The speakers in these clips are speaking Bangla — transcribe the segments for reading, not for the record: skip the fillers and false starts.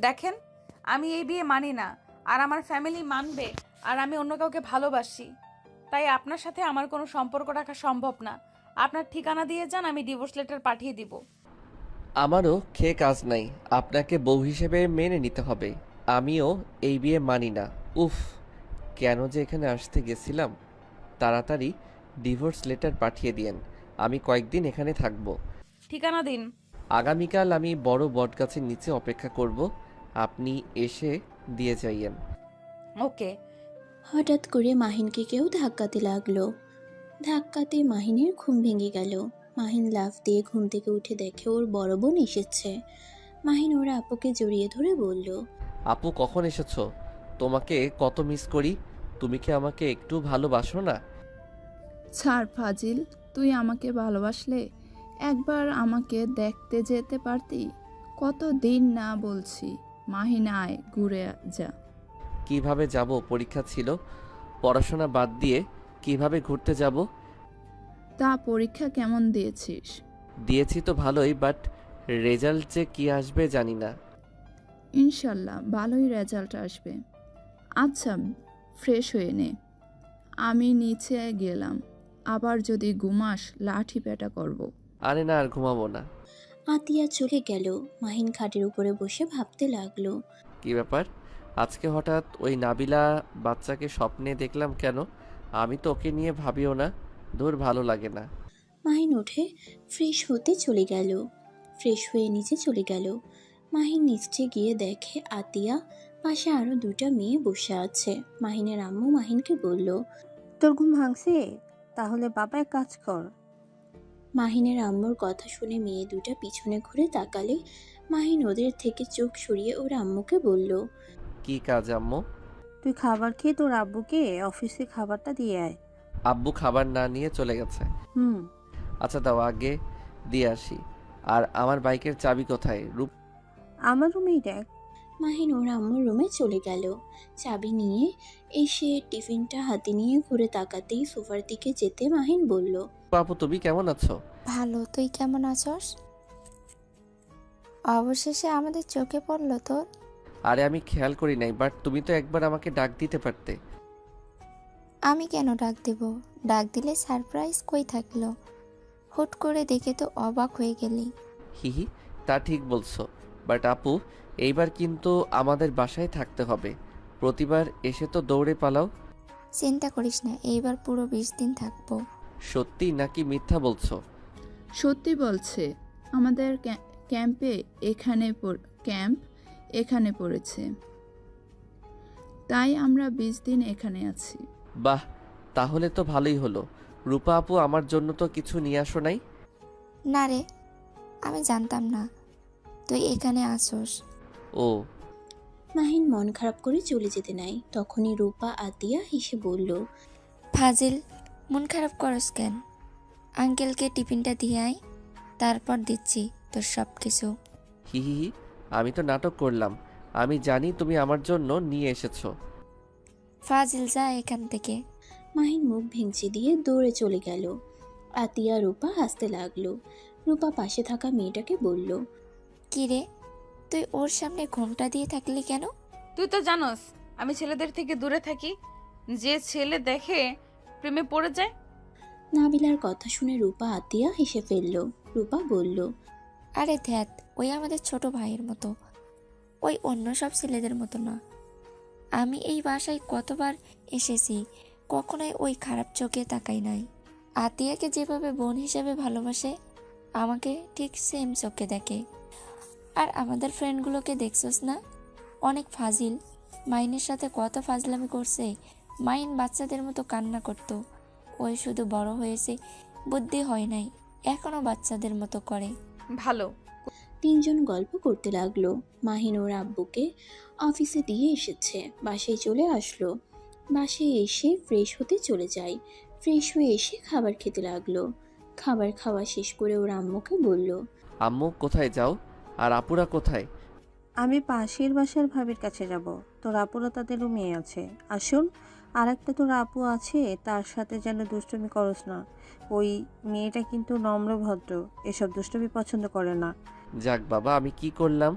দেখেন, আমি এই বিয়ে মানি না, আর আমার ফ্যামিলি মানবে, আর আমি অন্য কাউকে ভালোবাসি। তাই আপনার সাথে আমার কোনো সম্পর্ক রাখা সম্ভব না। আপনার ঠিকানা দিয়ে যান, আমি ডিভোর্স লেটার পাঠিয়ে দিব। আমারও খেয়ে কাজ নাই, আপনাকে বউ হিসেবে মেনে নিতে হবে। আমিও এই বিয়ে মানি না। উফ, কেন যে এখানে আসতে গেছিলাম। তাড়াতাড়ি ডিভোর্স লেটার পাঠিয়ে দিয়েন, আমি কয়েকদিন এখানে থাকব। ঠিকানা দিন। আগামীকাল আমি বড় বটগাছের নিচে অপেক্ষা করব, আপনি এসে দিয়ে যাইয়েন। ওকে। হঠাৎ করে মাহিনকে কেউ ধাক্কাতে লাগলো। ধাক্কাতে মাহিনের ঘুম ভেঙে গেল। মাহিন লাফ দিয়ে ঘুম থেকে উঠে দেখে ওর বড় বোন এসেছে। মাহিন ওর আপুকে জড়িয়ে ধরে বলল, আপু কখন এসেছো? তোমাকে কত মিস করি। তুমি কি আমাকে একটু ভালোবাসো না? ছাড় ফাজিল, তুই আমাকে ভালোবাসলে একবার আমাকে দেখতে যেতে পারতি। কত দিন না বলছি, মাহিন আয় ঘুরে যা। কিভাবে যাব? পরীক্ষা ছিল, পড়াশোনা বাদ দিয়ে কিভাবে ঘুরতে যাব? তা পরীক্ষা কেমন দিয়েছিস? দিয়েছি তো ভালোই, বাট রেজাল্ট যে কি আসবে জানি না। ইনশাল্লাহ ভালোই রেজাল্ট আসবে। আচ্ছা, ফ্রেশ হয়ে নে, আমি নিচে গেলাম। আবার যদি ঘুমাস লাঠি পেটা করব। আরে না, আর ঘুমাবো না। আতিয়া চলে গেল। মাহিন খাটের উপরে বসে ভাবতে লাগলো। কি ব্যাপার, আজকে হঠাৎ ওই নাবিলা বাচ্চাকে স্বপ্নে দেখলাম কেন? আমি তো ওকে নিয়ে ভাবিও না। ধুর, ভালো লাগে না। মাহিন উঠে ফ্রেশ হতে চলে গেল। ফ্রেশ হয়ে নিচে চলে গেল। মাহিন নিচে গিয়ে দেখে আতিয়া, পাশে আরো দুটা মেয়ে বসে আছে। মাহিনের আম্মু মাহিনকে বলল, তোর ঘুম ভাঙছে? তাহলে বাবা এক কাজ কর। মাহিনের আম্মুর কথা শুনে মেয়ে দুটা পিছনে ঘুরে তাকালে মাহিন ওদের থেকে চোখ সরিয়ে ওর আম্মুকে বলল, কি কাজ আম্মু? তুই খাবার খেয়ে তোর আব্বুকে অফিসে খাবারটা দিয়ে আয়। আব্বু খাবার না নিয়ে চলে গেছে। হুম। আচ্ছা দাও, আগে দিয়ে আসি। আর আমার বাইকের চাবি কোথায়? রূপ। আমার রুমেই দেখ। মাহিন ওর আম্মুর রুমে চলে গেল। চাবি নিয়ে এসে টিফিনটা হাতে নিয়ে ঘুরে তাকাতেই সোফার দিকে যেতে মাহিন বলল, আপু তুমি কেমন আছো? ভালো, তুই কেমন আছস? অবশেষে আমাদের চোখে পড়লো তোর। আরে আমি খেয়াল করি নাই, বাট তুমি তো একবার আমাকে ডাক দিতে পারতে। আমি কেন ডাক দেব? ডাক দিলে সারপ্রাইজ কই থাকলো? হুট করে দেখে তো অবাক হয়ে গেলি। হিহি, তা ঠিক বলছো। বাট আপু, এইবার কিন্তু আমাদের বাসায় থাকতে হবে। প্রতিবার এসে তো দৌড়ে পালাও। চিন্তা করিস না, এইবার পুরো 20 দিন থাকবো। সত্যি নাকি মিথ্যা বলছো? সত্যি বলছে, আমাদের ক্যাম্পে ক্যাম্প এখানে পড়েছে, তাই আমরা 20 দিন এখানে আছি। বাহ, তাহলে তো ভালোই হলো। রূপা আপু, আমার জন্য তো কিছু নিয়ে আসো নাই? না রে, আমি জানতাম না তুই এখানে আসস। ও। মাহিন মন খারাপ করে চলে যেতে নাই। তখনই রূপা আতিয়া হেসে বলল, ফাজিল, মন খারাপ করস কেন? আঙ্কেলকে টিফিনটা দিয়ে আয়, তারপর দিচ্ছি তোর সব কিছু। হিহি, আমি তো নাটক করলাম। আমি জানি তুমি আমার জন্য নিয়ে এসেছো। ফাজিল, যা এখান থেকে। মাহিন মুখ ভেঙচি দিয়ে দৌড়ে চলে গেল। আতিয়া রূপা হাসতে লাগলো। রূপা পাশে থাকা মেয়েটাকে বলল, কি রে, তুই ওর সামনে ঘোমটা দিয়ে থাকলি কেন? তুই তো জানোস আমি ছেলেদের থেকে দূরে থাকি। যে ছেলে দেখে প্রেমে পড়ে যায়। নাবিলার কথা শুনে রূপা আতিয়া হেসে ফেলল। রূপা বলল, আরে ধ্যাত, ওই আমাদের ছোট ভাইয়ের মতো, ওই অন্য সব ছেলেদের মতো না। আমি এই বাসায় কতবার এসেছি, কখনোই ওই খারাপ চোখে তাকাই নাই। আতিয়াকে যেভাবে বোন হিসেবে ভালোবাসে, আমাকে ঠিক সেম চোখে দেখে। আর আমাদের ফ্রেন্ডগুলোকে দেখছস না, অনেক ফাজিল। মাইনের সাথে কত ফাজলামি করছে। মাইন বাচ্চাদের মতো কান্না করতো, ওই শুধু বড় হয়েছে, বুদ্ধি হয় নাই, এখনো বাচ্চাদের মতো করে। ভালো। তিনজন গল্প করতে লাগলো। মাহিন ওর আব্বুকে অফিসে দিয়ে এসেছে, বাসায় চলে আসলো। বাসায় এসে ফ্রেশ হতে চলে যায়। ফ্রেশ হয়ে এসে খাবার খেতে লাগলো। খাবার খাওয়া শেষ করে ওর আম্মুকে বলল, আম্মু কোথায় যাও? আর আপুরা কোথায়? আমি পাশের বাসার ভাবির কাছে যাব। তোর আপুরা তাদের রুমে আছে। আসুন, আর একটা তোর আপু আছে, তার সাথে যেন দুষ্টুমি করস না। ওই মেয়েটা কিন্তু নম্র ভদ্র, এসব দুষ্টুমি পছন্দ করে না। যাক বাবা, আমি কি করলাম?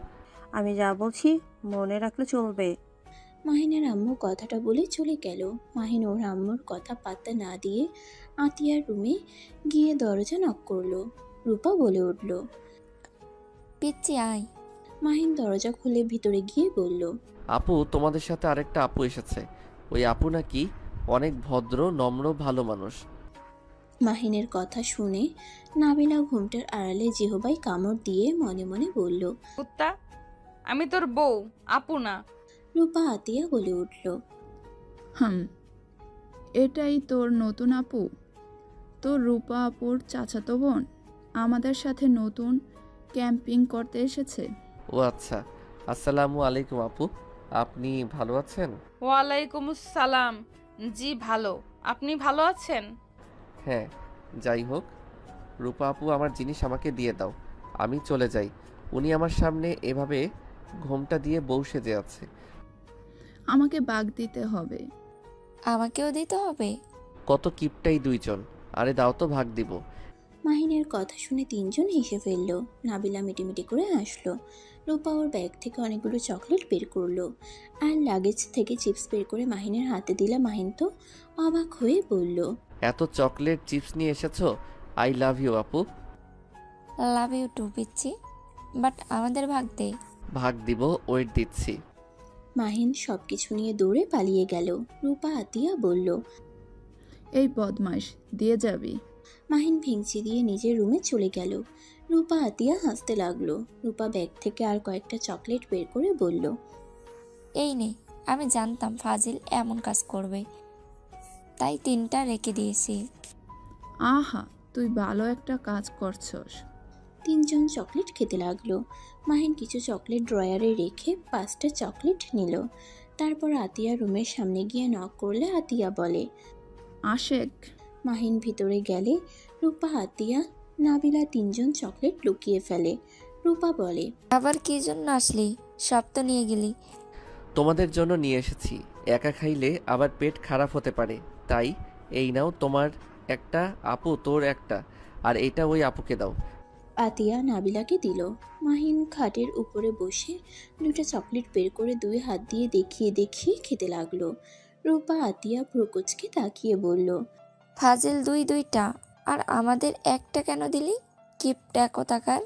আমি যা বলছি মনে রাখলে চলবে। মাহিনের আম্মু কথাটা বলে চলে গেল। মাহিন ওর আম্মুর কথা পাত্তা না দিয়ে আতিয়ার রুমে গিয়ে দরজা নক করলো। রূপা বলে উঠল। পিচ্ছি আয়। মাহিন দরজা খুলে ভিতরে গিয়ে বলল, আপু, তোমাদের সাথে আরেকটা আপু এসেছে। ওই আপু নাকি অনেক ভদ্র, নম্র, ভালো মানুষ। মাহিনের কথা শুনে নাবিলা ঘুমটার আড়ালে জিহবাই কামড় দিয়ে মনে মনে বলল। কুত্তা, আমি তোর বউ, আপু না। রূপা আতিয়া বলে উঠল। হুম, এটাই তোর নতুন আপু? তোর রূপা আপুর চাচাতো বোন আমাদের সাথে নতুন ক্যাম্পিং করতে এসেছে। ও আচ্ছা, আসসালামু আলাইকুম আপু, আপনি ভালো আছেন? ওয়ালাইকুম আসসালাম। জি ভালো, আপনি ভালো আছেন? হ্যাঁ, যাই হোক, রূপা আপু, আমার জিনিস আমাকে দিয়ে দাও, আমি চলে যাই। উনি আমার সামনে এভাবে ঘোমটা দিয়ে বউ সেজে আছে। আমাকে বাগ দিতে হবে। আমাকেও দিতে হবে? কত কিপটাই দুইজন। আরে দাও তো, ভাগ দিব। মাহিনের কথা শুনে তিনজন হেসে ফেলল। নাবিলা মিটিমিটি করে হাসলো। রূপা ওর ব্যাগ থেকে অনেকগুলো চকলেট বের করলো আর লাগেজ থেকে চিপস বের করে মাহিনের হাতে দিলে মাহিন তো অবাক হয়ে বলল। এত চকলেট চিপস নিয়ে এসেছো? আই লাভ ইউ আপু। লাভ ইউ টু পিচ্ছি, বাট আমাদের ভাগ দে। ভাগ দিব, ওয়েট দিচ্ছি। মাহিন সবকিছু নিয়ে দৌড়ে পালিয়ে গেল। রূপা আতিয়া বলল। এই বদমাইশ, দিয়ে যাবি? মাহিন ভেঙচি দিয়ে নিজের রুমে চলে গেল। রূপা আতিয়া হাসতে লাগলো। রূপা ব্যাগ থেকে আর কয়েকটা চকলেট বের করে বলল। এই নে, আমি জানতাম ফাজিল এমন কাজ করবে, তাই 3টা রেখে দিয়েছি। আহা, তুই ভালো একটা কাজ করছস। তিনজন চকলেট খেতে লাগলো। মাহিন কিছু চকলেট ড্রয়ারে রেখে 5টা চকলেট নিল। তারপর আতিয়া রুমের সামনে গিয়ে নক করলে আতিয়া বলে। আশেক। মাহিন ভিতরে গেলে রূপা আতিয়া নাবিলা তিনজন চকলেট লুকিয়ে ফেলে। রূপা বলে। আবার কি জন্য আসলি? সব তো নিয়ে গেলি। তোমাদের জন্য নিয়ে এসেছি। একা খাইলে আবার পেট খারাপ হতে পারে, তাই এই নাও তোমার একটা, আপু তোর একটা, আর এটা ওই আপুকে দাও। আতিয়া নাবিলাকে দিল। মাহিন খাটের উপরে বসে 2টা চকলেট বের করে 2 হাত দিয়ে দেখিয়ে দেখিয়ে খেতে লাগলো। রূপা আতিয়া ভ্রুকুচকে তাকিয়ে বলল। ফাজিল দুইটা, আর আমাদের একটা কেন দিলি? কিপটা কোথাকার।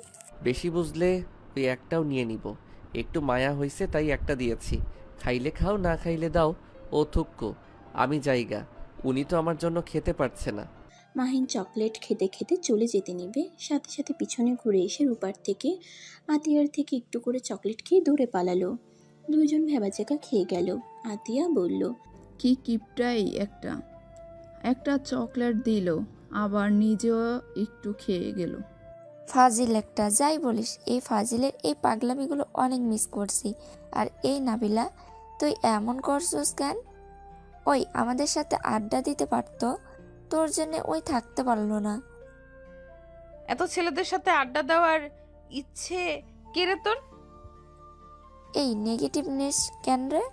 বেশি বুঝলে ওই একটাও নিয়ে নিব। একটু মায়া হয়েছে তাই একটা দিয়েছি। খাইলে খাও, না খাইলে দাও। ও থুক্কো, আমি জায়গা। উনি তো আমার জন্য খেতে পারছে না। মাহিন চকলেট খেতে খেতে চলে যেতে নিবে, সাথে সাথে পিছনে ঘুরে এসে রূপার থেকে আতিয়ার থেকে একটু করে চকলেট খেয়ে দূরে পালালো। দুইজন ভেবাচেকা খেয়ে গেল। আতিয়া বলল। কি কিপটাই একটা, একটা চকলেট দিল, আবার নিজেও একটু খেয়ে গেল। ফাজিল একটা, যাই বলিস, এই ফাজিলের এই পাগলামিগুলো অনেক মিস করছি। আর এই নাবিলা, তুই এমন করছিস কেন? ওই আমাদের সাথে আড্ডা দিতে পারতো, তোর জন্য ওই থাকতে পারলো না। এত ছেলেদের সাথে আড্ডা দেওয়ার ইচ্ছে কে রে তোর? এই নেগেটিভনেস কেন রে?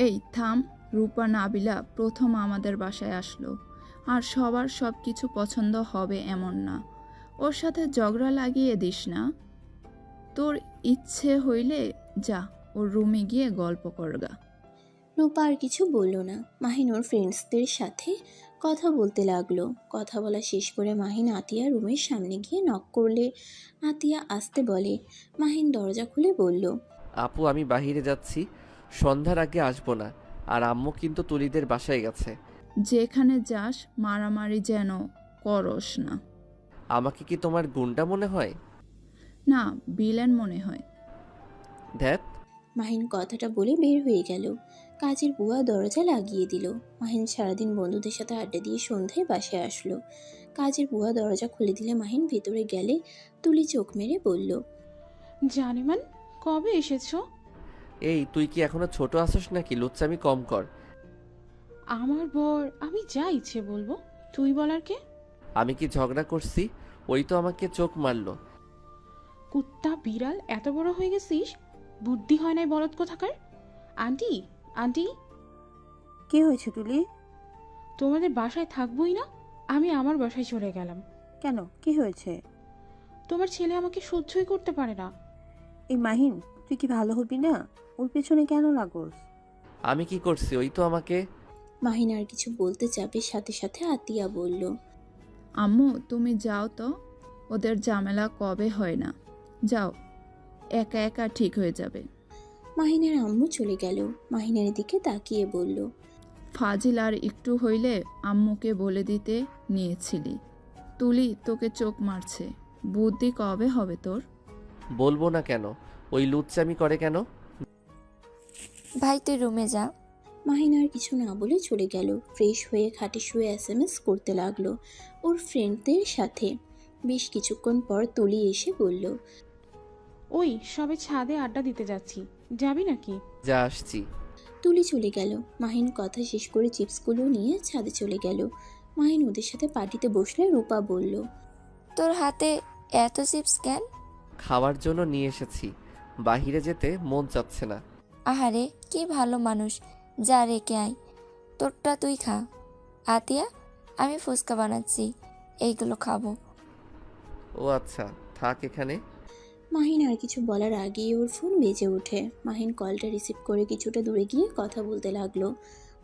এই থাম। রূপা নাবিলা প্রথম আমাদের বাসায় আসলো, আর সবার সব কিছু পছন্দ হবে এমন না। ওর সাথে ঝগড়া লাগিয়ে দিস না। তোর ইচ্ছে হইলে যা, ওর রুমে গিয়ে গল্প করগা। রূপা আর কিছু বলল না। মাহিন ওর ফ্রেন্ডসদের সাথে কথা বলতে লাগলো। কথা বলা শেষ করে মাহিন আতিয়া রুমের সামনে গিয়ে নক করলে আতিয়া আসতে বলে। মাহিন দরজা খুলে বলল। আপু, আমি বাহিরে যাচ্ছি, সন্ধ্যার আগে আসবো না। আর আম্মু কিন্তু তুলিদের বাসায় গেছে। যেখানে যাস মারামারি যেন করস না। আমাকে কি তোমার গুন্ডা মনে হয়? না, বিলেন মনে হয়। ধ্যাত। মাহিন কথাটা বলে বের হয়ে গেল। কাজের বুয়া দরজা লাগিয়ে দিল। মাহিন সারাদিন বন্ধুদের সাথে আড্ডা দিয়ে সন্ধ্যায় বাসায় আসলো। কাজের বুয়া দরজা খুলে দিলে মাহিন ভেতরে গেলে তুলি চোখ মেরে বলল। জানেমান, কবে এসেছো? এই, তুই কি এখনো ছোট আছিস নাকি? লুচ্চামি কম কর। আমার বর, আমি যা ইচ্ছে বলবো, তুই বলার কে? আমি কি ঝগড়া করছি? ওই তো আমাকে চোখ মারলো। কুত্তা বিড়াল, এত বড় হয়ে গেছিস, বুদ্ধি হয় নাই বলদ কোথাকার। আন্টি, আন্টি, কি হয়েছে তুলি? তোমাদের বাসায় থাকবোই না, আমি আমার বাসায় চলে গেলাম। কেন, কি হয়েছে? তোমার ছেলে আমাকে সহ্যই করতে পারে না। এই মাহিন, তুই কি ভালো হবি না? ওর পেছনে কেন লাগোস? আমি কি করছি? ওই তো আমাকে। মাহিন আর কিছু বলতে যাবে, সাথে সাথে আতিয়া বলল, আম্মু তুমি যাও তো, ওদের ঝামেলা কবে হয় না। যাও, একা একা ঠিক হয়ে যাবে। মাহিনের আম্মু চলে গেল। মাহিনের দিকে তাকিয়ে বলল, ফাজিল আর একটু হইলে আম্মুকে বলে দিতে নিয়েছিলি। তুলি তোকে চোখ মারছে, বুদ্ধি কবে হবে তোর? বলবো না কেন? ওই লুচ্চামি করে কেন? ভাই তুই রুমে যা। মাহিন আর কিছু না বলে চলে গেল। ফ্রেশ হয়ে খাটে শুয়ে SMS করতে লাগলো ওর ফ্রেন্ডদের সাথে। বেশ কিছুক্ষণ পর তুলি এসে বলল, ওই সবে ছাদে আড্ডা দিতে যাচ্ছি, যাবি নাকি? যা আসছি। তুলি চলে গেল। মাহিন কথা শেষ করে চিপসগুলো নিয়ে ছাদে চলে গেল। মাহিন ওদের সাথে পার্টিতে বসলে রূপা বলল, তোর হাতে এত চিপস কেন? খাওয়ার জন্য নিয়ে এসেছি, বাহিরে যেতে মন চাচ্ছে না। আহারে কি ভালো মানুষ, যা রেখে আয়, তোরটা তুই খা। আতিয়া, আমি ফুচকা বানাচ্ছি, এইগুলো খাবো। ও আচ্ছা, থাক এখানে। মাহিন আর কিছু বলার আগেই ওর ফোন বেজে ওঠে। মাহিন কলটা রিসিভ করে কিছুটা দূরে গিয়ে কথা বলতে লাগলো।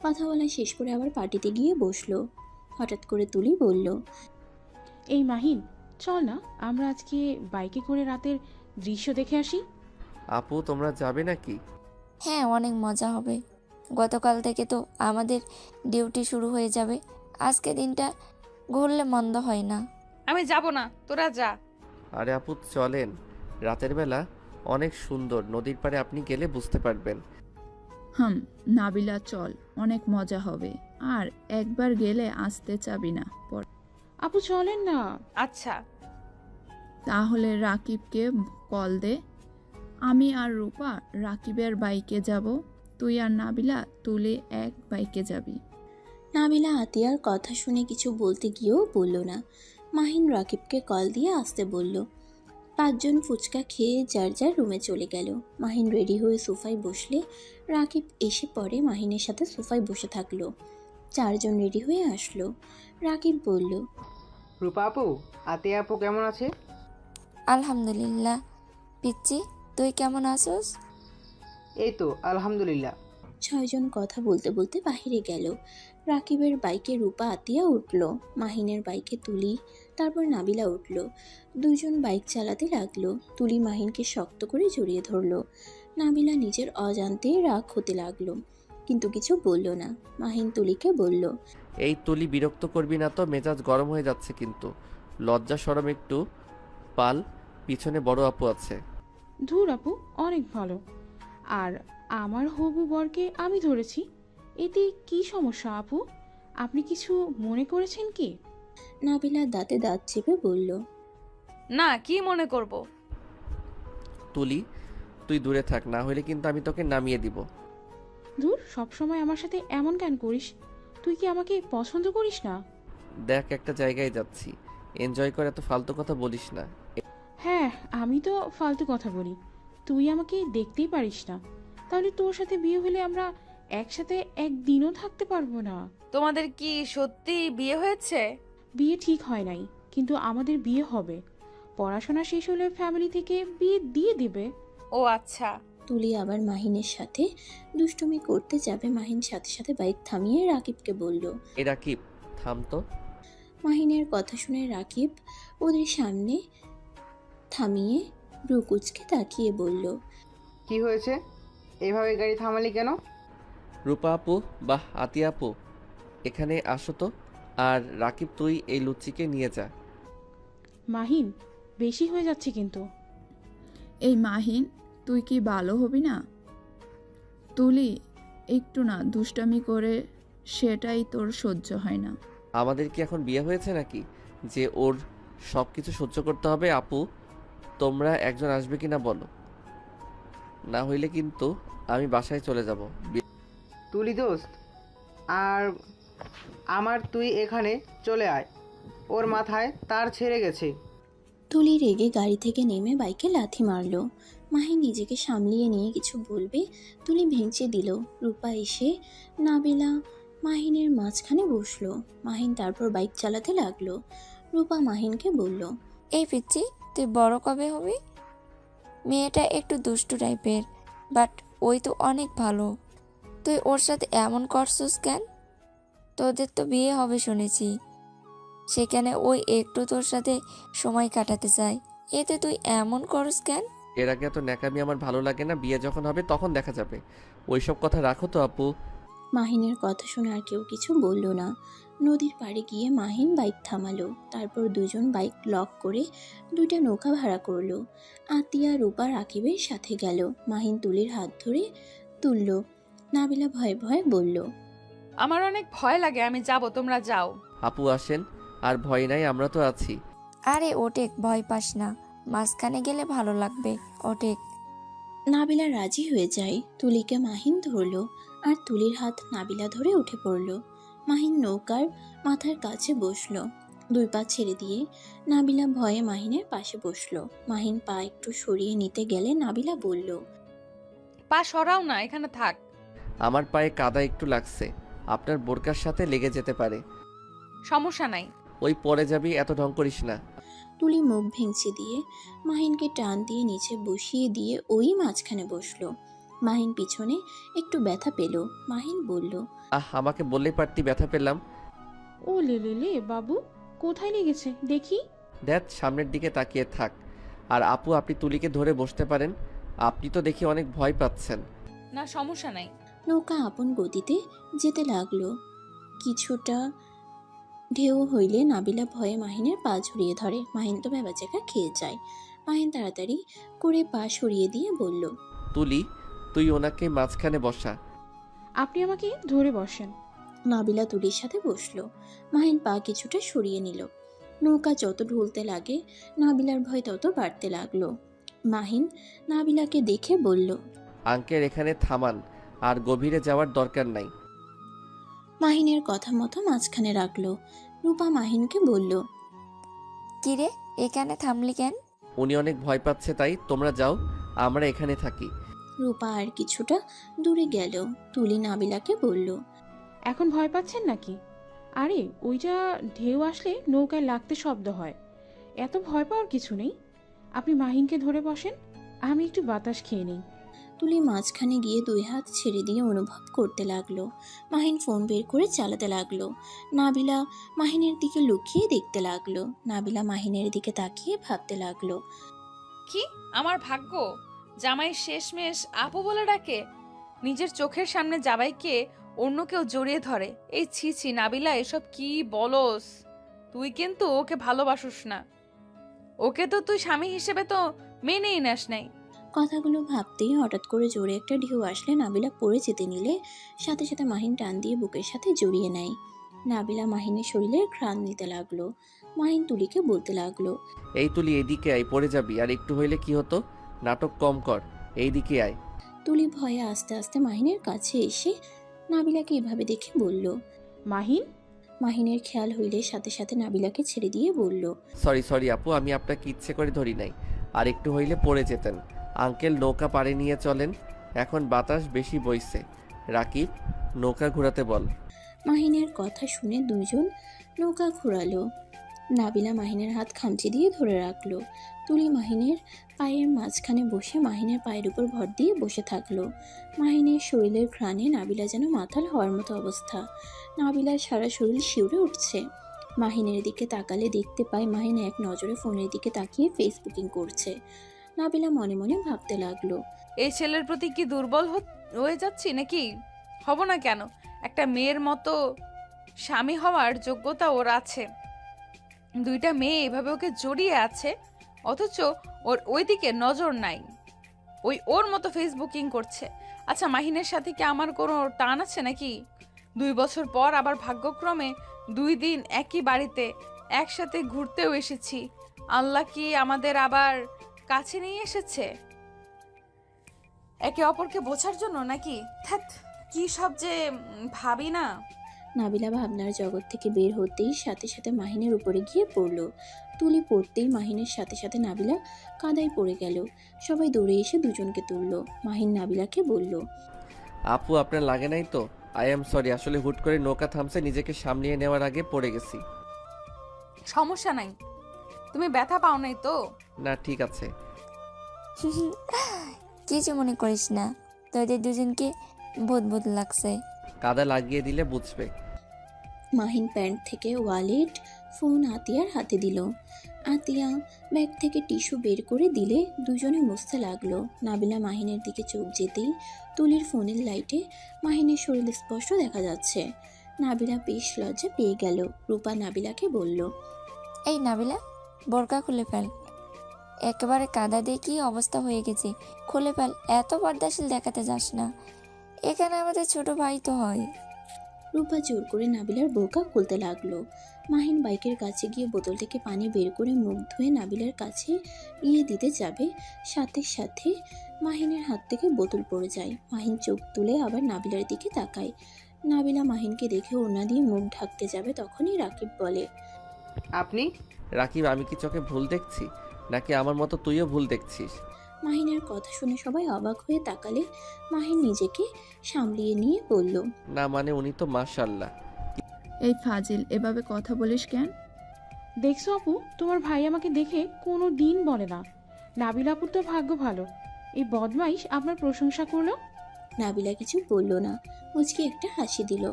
কথা বলা শেষ করে আবার পার্টিতে গিয়ে বসলো। হঠাৎ করে তুলি বলল, এই মাহিন, চল না আমরা আজকে বাইকে করে রাতের দৃশ্য দেখে আসি। আপু তোমরা যাবে নাকি? হ্যাঁ, অনেক মজা হবে। গতকাল থেকে তো আমাদের ডিউটি শুরু হয়ে যাবে, আজকে দিনটা ঘুরলে মন্দ হয় না। আমি যাব না, তোরা যা। আরে আপু চলেন, রাতের বেলা অনেক সুন্দর, নদীর পাড়ে আপনি গেলে বুঝতে পারবেন। নাবিলা চল, অনেক মজা হবে। আর একবার গেলে আসতে চাবি না পর। আপু চলেন না। আচ্ছা। তাহলে রাকিবকে কল দে। আমি আর রূপা রাকিবের বাইকে যাব, তুই আর নাবিলা তুলে এক বাইকে যাবি। নাবিলা আতিয়ার কথা শুনে কিছু বলতে গিয়েও বলল না। মাহিন রাকিবকে কল দিয়ে আসতে বলল। 5 জন ফুচকা খেয়ে যার যার রুমে চলে গেল। মাহিন রেডি হয়ে সোফায় বসলে রাকিব এসে পড়ে মাহিনের সাথে সোফায় বসে থাকলো। 4 জন রেডি হয়ে আসলো। রাকিব বলল, রূপা আপু, আতিয়া আপু কেমন আছে? আলহামদুলিল্লাহ। পিচ্চি, তুই কেমন আছোস? এই তো আলহামদুলিল্লাহ। 6 জন কথা বলতে বলতে বাহিরে গেল। রাকিবের বাইকে রূপা আতিয়া উঠল, মাহিনের বাইকে তুলি, তারপর নাবিলা উঠল। 2 জন বাইক চালাতে লাগলো। তুলি মাহিনকে শক্ত করে জড়িয়ে ধরলো। নাবিলা নিজের অজান্তেই রাগ হতে লাগলো, কিন্তু কিছু বলল না। মাহিন তুলিকে বলল, এই তুলি বিরক্ত করবি না তো, মেজাজ গরম হয়ে যাচ্ছে কিন্তু। লজ্জা শরম একটু পাল, পিছনে বড় আপু আছে। ধুর আপু, অনেক ভালো। আর আমার হবু বরকে আমি ধরেছি, এতে কি সমস্যা আপু? আপনি কিছু মনে করেছেন কি? নাবিলা দাঁতে দাঁত চেপে বলল, না, কি মনে করব? তুলি তুই দূরে থাক, না হলে কিন্তু আমি তোকে নামিয়ে দিব। ধুর, সবসময় আমার সাথে এমন কেন করিস? তুই কি আমাকে পছন্দ করিস না? দেখ একটা জায়গায় যাচ্ছি, এনজয় করে, এত ফালতু কথা বলিস না। হ্যাঁ, আমি তো ফালতু কথা বলি, তুই আমাকে দেখতেই পারিস না। তাহলে তোর সাথে বিয়ে হলে আমরা একসাথে একদিনও থাকতে পারবো না। তোমাদের কি সত্যি বিয়ে হয়েছে? বিয়ে ঠিক হয় নাই, কিন্তু আমাদের বিয়ে হবে। পড়াশোনা শেষ হলে ফ্যামিলি থেকে বিয়ে দিয়ে দিবে। ও আচ্ছা। তুলি আবার মাহিনের সাথে দুষ্টুমি করতে যাবে। মাহিন সাথে সাথে বাইক থামিয়ে রাকিবকে বলল। এ রাকিব, থাম তো। মাহিনের কথা শুনে রাকিব ওদের সামনে থামিয়ে রুকুজকে তাকিয়ে বলল, কি হয়েছে? এভাবে গাড়ি থামালি কেন? রূপা আপু বাহ আতিয়া আপু, এখানে আসো তো। আর রাকিব তুই এই লুচিকে নিয়ে যা। মাহিন, বেশি হয়ে যাচ্ছে কিন্তু। এই মাহিন, তুই কি ভালো হবি না? তুলি একটু না দুষ্টামি করে, সেটাই তোর সহ্য হয় না। আমাদের কি এখন বিয়ে হয়েছে নাকি যে ওর সব কিছু সহ্য করতে হবে? আপু তোমরা একজন আসবে কিনা বলো, না হইলে কিন্তু আমি বাসায় চলে যাব। তুলি দোস্ত, আর আমার তুই এখানে চলে আয়, ওর মাথায় তার ছেড়ে গেছে। তুলি রেগে গাড়ি থেকে নেমে বাইকে লাথি মারলো। মাহিন নিজেকে সামলিয়ে নিয়ে কিছু বলবে, তুলি ভেঙচে দিল। রূপা এসে নাবিলা মাহিনের মাঝখানে বসলো। মাহিন তারপর বাইক চালাতে লাগলো। রূপা মাহিনকে বলল, এই পিচ্চি, তুই বড় কবে হবি? মেয়েটা একটু দুষ্টু টাইপের, বাট ওই তো অনেক ভালো। তুই ওর সাথে এমন করছিস কেন? তোদের তো বিয়ে হবে শুনেছি, সেখানে ওই একটু তোর সাথে সময় কাটাতে চায়, এতে তুই এমন করস কেন? এর আগে এত ন্যাকামি আমার ভালো লাগে না, বিয়ে যখন হবে তখন দেখা যাবে। ওইসব কথা রাখো তো আপু। মাহিনের কথা শুনে আর কেউ কিছু বলল না। নদীর পাড়ে গিয়ে মাহিন বাইক থামালো। তারপর দুজন বাইক লক করে দুইটা নৌকা ভাড়া করলো। আতিয়া, রূপা, রাকিবের সাথে গেল। মাহিন তুলির হাত ধরে তুলল। নাবিলা ভয়ে ভয়ে বলল, আমার অনেক ভয় লাগে, আমি যাব, তোমরা যাও। আপু আসেন, আর ভয় নাই, আমরা তো আছি। আরে ওটেক, ভয় পাস না, মাঝখানে গেলে ভালো লাগবে, ওটেক। নাবিলা রাজি হয়ে যায়। তুলিকে মাহিন ধরলো আর তুলির হাত নাবিলা ধরে উঠে পড়ল। মাহিন নৌকার মাথার কাছে বসলো। দুই পা ছেড়ে দিয়ে নাবিলা ভয়ে মাহিনের পাশে বসলো। মাহিন পা একটু সরিয়ে নিতে গেলে নাবিলা বলল, পা সরাও না, এখানে থাক। আমার পায়ে কাদা একটু লাগছে, আপনার বোরকার সাথে লেগে যেতে পারে। সমস্যা নাই। ওই পরে যাবি, এত ঢং করিস না। তুলি মুখ ভেঙচি দিয়ে মাহিনকে টান দিয়ে নিচে বসিয়ে দিয়ে ওই মাঝখানে বসলো। মাহিন পিছনে একটু ব্যথা পেল। মাহিন বলল, আমাকে বললেই পারতি, ব্যথা পেলাম। ও লে লে লে বাবু, কোথায় লেগেছে দেখি? দেখ, সামনের দিকে তাকিয়ে থাক। আর আপু, আপনি তুলিকে ধরে বসতে পারেন। আপনি তো দেখি অনেক ভয় পাচ্ছেন। না, সমস্যা নাই। নৌকা আপন গতিতে যেতে লাগলো। কিছুটা ঢেউ হইলে নাবিলা ভয়ে মাহিনের পা ঝরিয়ে ধরে। মাহিন তো ভেবাচাকা খেয়ে যায়। মাহিন তাড়াতাড়ি করে পা সরিয়ে দিয়ে বলল, তুলি, তুই ওনাকে মাঝখানে বসা। আপনি আমাকে ধরে বসেন। নাবিলা তুলির সাথে বসলো। মাহিন পা কিছুটা সরিয়ে নিল। নৌকা যত ঢুলতে লাগে নাবিলার ভয় তত বাড়তে লাগলো। মাহিন নাবিলাকে দেখে বলল, আঙ্কেল এখানে থামান, আর গভীরে যাওয়ার দরকার নাই। মাহিনের কথা মতো মাঝখানে রাখলো। রূপা মাহিনকে বলল, কিরে, এখানে থামলি কেন? উনি অনেক ভয় পাচ্ছে, তাই তোমরা যাও, আমরা এখানে থাকি। রূপা আর কিছুটা দূরে গেল। তুলি নাবিলাকে বলল, এখন ভয় পাচ্ছেন নাকি? আরে ওইটা ঢেউ আসলে নৌকায় লাগতে শব্দ হয়, এত ভয় পাওয়ার কিছু নেই। আপনি মাহিনকে ধরে বসেন, আমি একটু বাতাস খেয়ে নিই। তুলি মাঝখানে গিয়ে দুই হাত ছেড়ে দিয়ে অনুভব করতে লাগলো। মাহিন ফোন বের করে চালাতে লাগলো। নাবিলা মাহিনের দিকে লুকিয়ে দেখতে লাগলো। নাবিলা মাহিনের দিকে তাকিয়ে ভাবতে লাগলো, কি আমার ভাগ্য, জামাই শেষমেশ আপু বলে ডাকে। নিজের চোখের সামনে জামাইকে অন্য কেউ জড়িয়ে ধরে। এই ছি ছি নাবিলা, এসব কি বলস? তুই কিন্তু ওকে ভালোবাসিস না, ওকে তো তুই স্বামী হিসেবে তো মেনেই নেস নাই। কথাগুলো ভাবতেই হঠাৎ করে জোরে একটা ঢেউ আসলে নাবিলা পড়ে যেতে নিলে সাথে সাথে মাহিন টান দিয়ে বুকের সাথে জড়িয়ে নেয়। নাবিলা মাহিনের শরীরে ঘ্রাণ নিতে লাগলো। মাহিন তুলিকে বলতে লাগলো, এই তুলি, এইদিকে আয়, পড়ে যাবি। আর একটু হইলে কি হতো? নাটক কম কর, এইদিকে আয়। তুলি ভয়ে আস্তে আস্তে মাহিনের কাছে এসে নাবিলাকে এভাবে দেখে বলল। মাহিন, মাহিনের খেয়াল হইলে সাথে সাথে নাবিলাকে ছেড়ে দিয়ে বলল, সরি সরি আপু, আমি আপনাকে ইচ্ছে করে ধরি নাই। আর একটু হইলে পড়ে যেতেন। আঙ্কেল, নৌকা পাড়ে নিয়ে চলেন, এখন বাতাস বেশি বইছে। রাকিব, নৌকা ঘোরাতে বল। মাহিনের কথা শুনে দুজন নৌকা ঘোরালো। নাবিলা মাহিনের হাত খামচি দিয়ে ধরে রাখলো। তুলি মাহিনের পায়ের মাঝখানে বসে মাহিনের পায়ের উপর ভর দিয়ে বসে থাকলো। মাহিনের শরীরের ঘ্রাণে নাবিলা যেন মাতাল হওয়ার মতো অবস্থা। নাবিলার সারা শরীর শিউরে উঠছে। মাহিনের দিকে তাকালে দেখতে পায় মাহিন এক নজরে ফোনের দিকে তাকিয়ে ফেসবুকিং করছে। নাবিলা মনে মনে ভাবতে লাগলো, এই ছেলের প্রতি কি দুর্বল হয়ে যাচ্ছি নাকি? হব না কেন? একটা মেয়ের মতো স্বামী হওয়ার যোগ্যতা ওর আছে। দুইটা মেয়ে এভাবে ওকে জড়িয়ে আছে, অথচ ওর ওইদিকে নজর নাই। ওর মতো ফেসবুকিং করছে। আচ্ছা, মাহিনের সাথে কি আমার কোনো টান আছে নাকি? 2 বছর পর আবার ভাগ্যক্রমে 2 দিন একই বাড়িতে একসাথে ঘুরতেও এসেছি। আল্লাহ কি আমাদের আবার কাছে নিয়ে এসেছে একে অপরকে বোঝার জন্য নাকি? ধ্যাৎ, কি সব যে ভাবি না। নাবিলা ভাবনার জগৎ থেকে বের হতেই সাথে সাথে মাহিনের উপরে গিয়ে পড়ল। তুলি পড়তেই মাহিনের সাথে সাথে নাবিলা কাদায় পড়ে গেল। সবাই দৌড়ে এসে দুজনকে তুলল। মাহিন নাবিলাকে বলল, আপু, আপনার লাগে নাই তো? আই এম সরি, আসলে হুট করে নৌকা থামছে, নিজেকে সামলিয়ে নেওয়ার আগে পড়ে গেছি। সমস্যা নাই, তুমি ব্যথা পাও নাই তো? না, ঠিক আছে। কিছু মনে করিস না, তোদের দুজনকে ভূত ভূত লাগছে। কাদা লাগিয়ে দিলে বুঝবে। মাহিন প্যান্ট থেকে ওয়ালেট, ফোন আতিয়ার হাতে দিল। আতিয়া ব্যাগ থেকে টিস্যু বের করে দিলে দুজনে মুছতে লাগলো। নাবিলা মাহিনের দিকে চোখ যেতেই তুলির ফোনের লাইটে মাহিনের শরীর স্পষ্ট দেখা যাচ্ছে। নাবিলা বেশ লজ্জা পেয়ে গেল। রূপা নাবিলাকে বলল, এই নাবিলা, বোরকা খুলে ফেল, একেবারে কাদা দিয়ে কি অবস্থা হয়ে গেছে, খুলে ফেল, এত পর্দাশীল দেখাতে যাস না, এখানে আমাদের ছোট ভাই তো হয়। রূপা জোর করে নাবিলার বোরকা খুলতে লাগলো। মাহিন বাইকের কাছে গিয়ে বোতল থেকে পানি বের করে মুখ ধুয়ে নাবিলার কাছে গিয়ে দিতে যাবে, সাথে সাথে মাহিনের হাত থেকে বোতল পড়ে যায়। মাহিন চোখ তুলে আবার নাবিলার দিকে তাকায়। নাবিলা মাহিনকে দেখে ওড়না দিয়ে মুখ ঢাকতে যাবে, তখনই রাকিব বলে, আপনি? রাকিব, আমি কি চোখে ভুল দেখছি নাকি আমার মতো তুইও ভুল দেখছিস? মাহিনের কথা শুনে সবাই অবাক হয়ে তাকালে মাহিন নিজেকে সামলিয়ে নিয়ে বলল, না মানে উনি তো মাশাআল্লাহ। এই ফাজিল, এভাবে কথা বলিস কেন? দেখছো আপু, তোমার ভাই আমাকে দেখে কোনো দিন বলে না নাবিলা আপুর তো ভাগ্য ভালো, এই বদমাইশ আপনার প্রশংসা করলো। নাবিলা কিছু বলল না, মুচকি একটা হাসি দিল।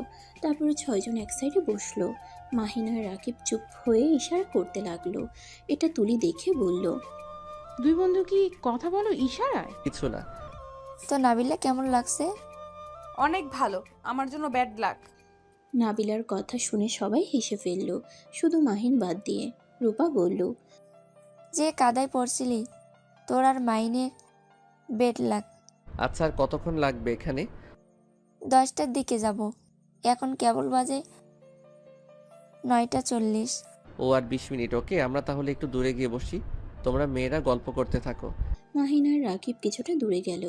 তারপরে ছয়জন এক সাইডে বসলো। মাহিন আর রাকিব চুপ হয়ে ইশারা করতে লাগলো। এটা তুলি দেখে বলল, দুই বন্ধু কি কথা বলো ইশারায়? কিছু না। তো নাবিলা কেমন লাগছে? অনেক ভালো, আমার জন্য ব্যাড লাক। নাবিলার কথা শুনে সবাই হেসে ফেলল, শুধু মাহিন বাদ দিয়ে। রূপা বলল, যে কাদায় পড়ছিলি, তোর আর মাইনের বেড লাগ। আচ্ছা, আর কতক্ষণ লাগবে এখানে? 10টার দিকে যাব, এখন কেবল বাজে 9:40। ও আর 20 মিনিট। ওকে, আমরা তাহলে একটু দূরে গিয়ে বসি, তোমরা মেয়েরা গল্প করতে থাকো। মাহিন আর রাকিব কিছুটা দূরে গেল।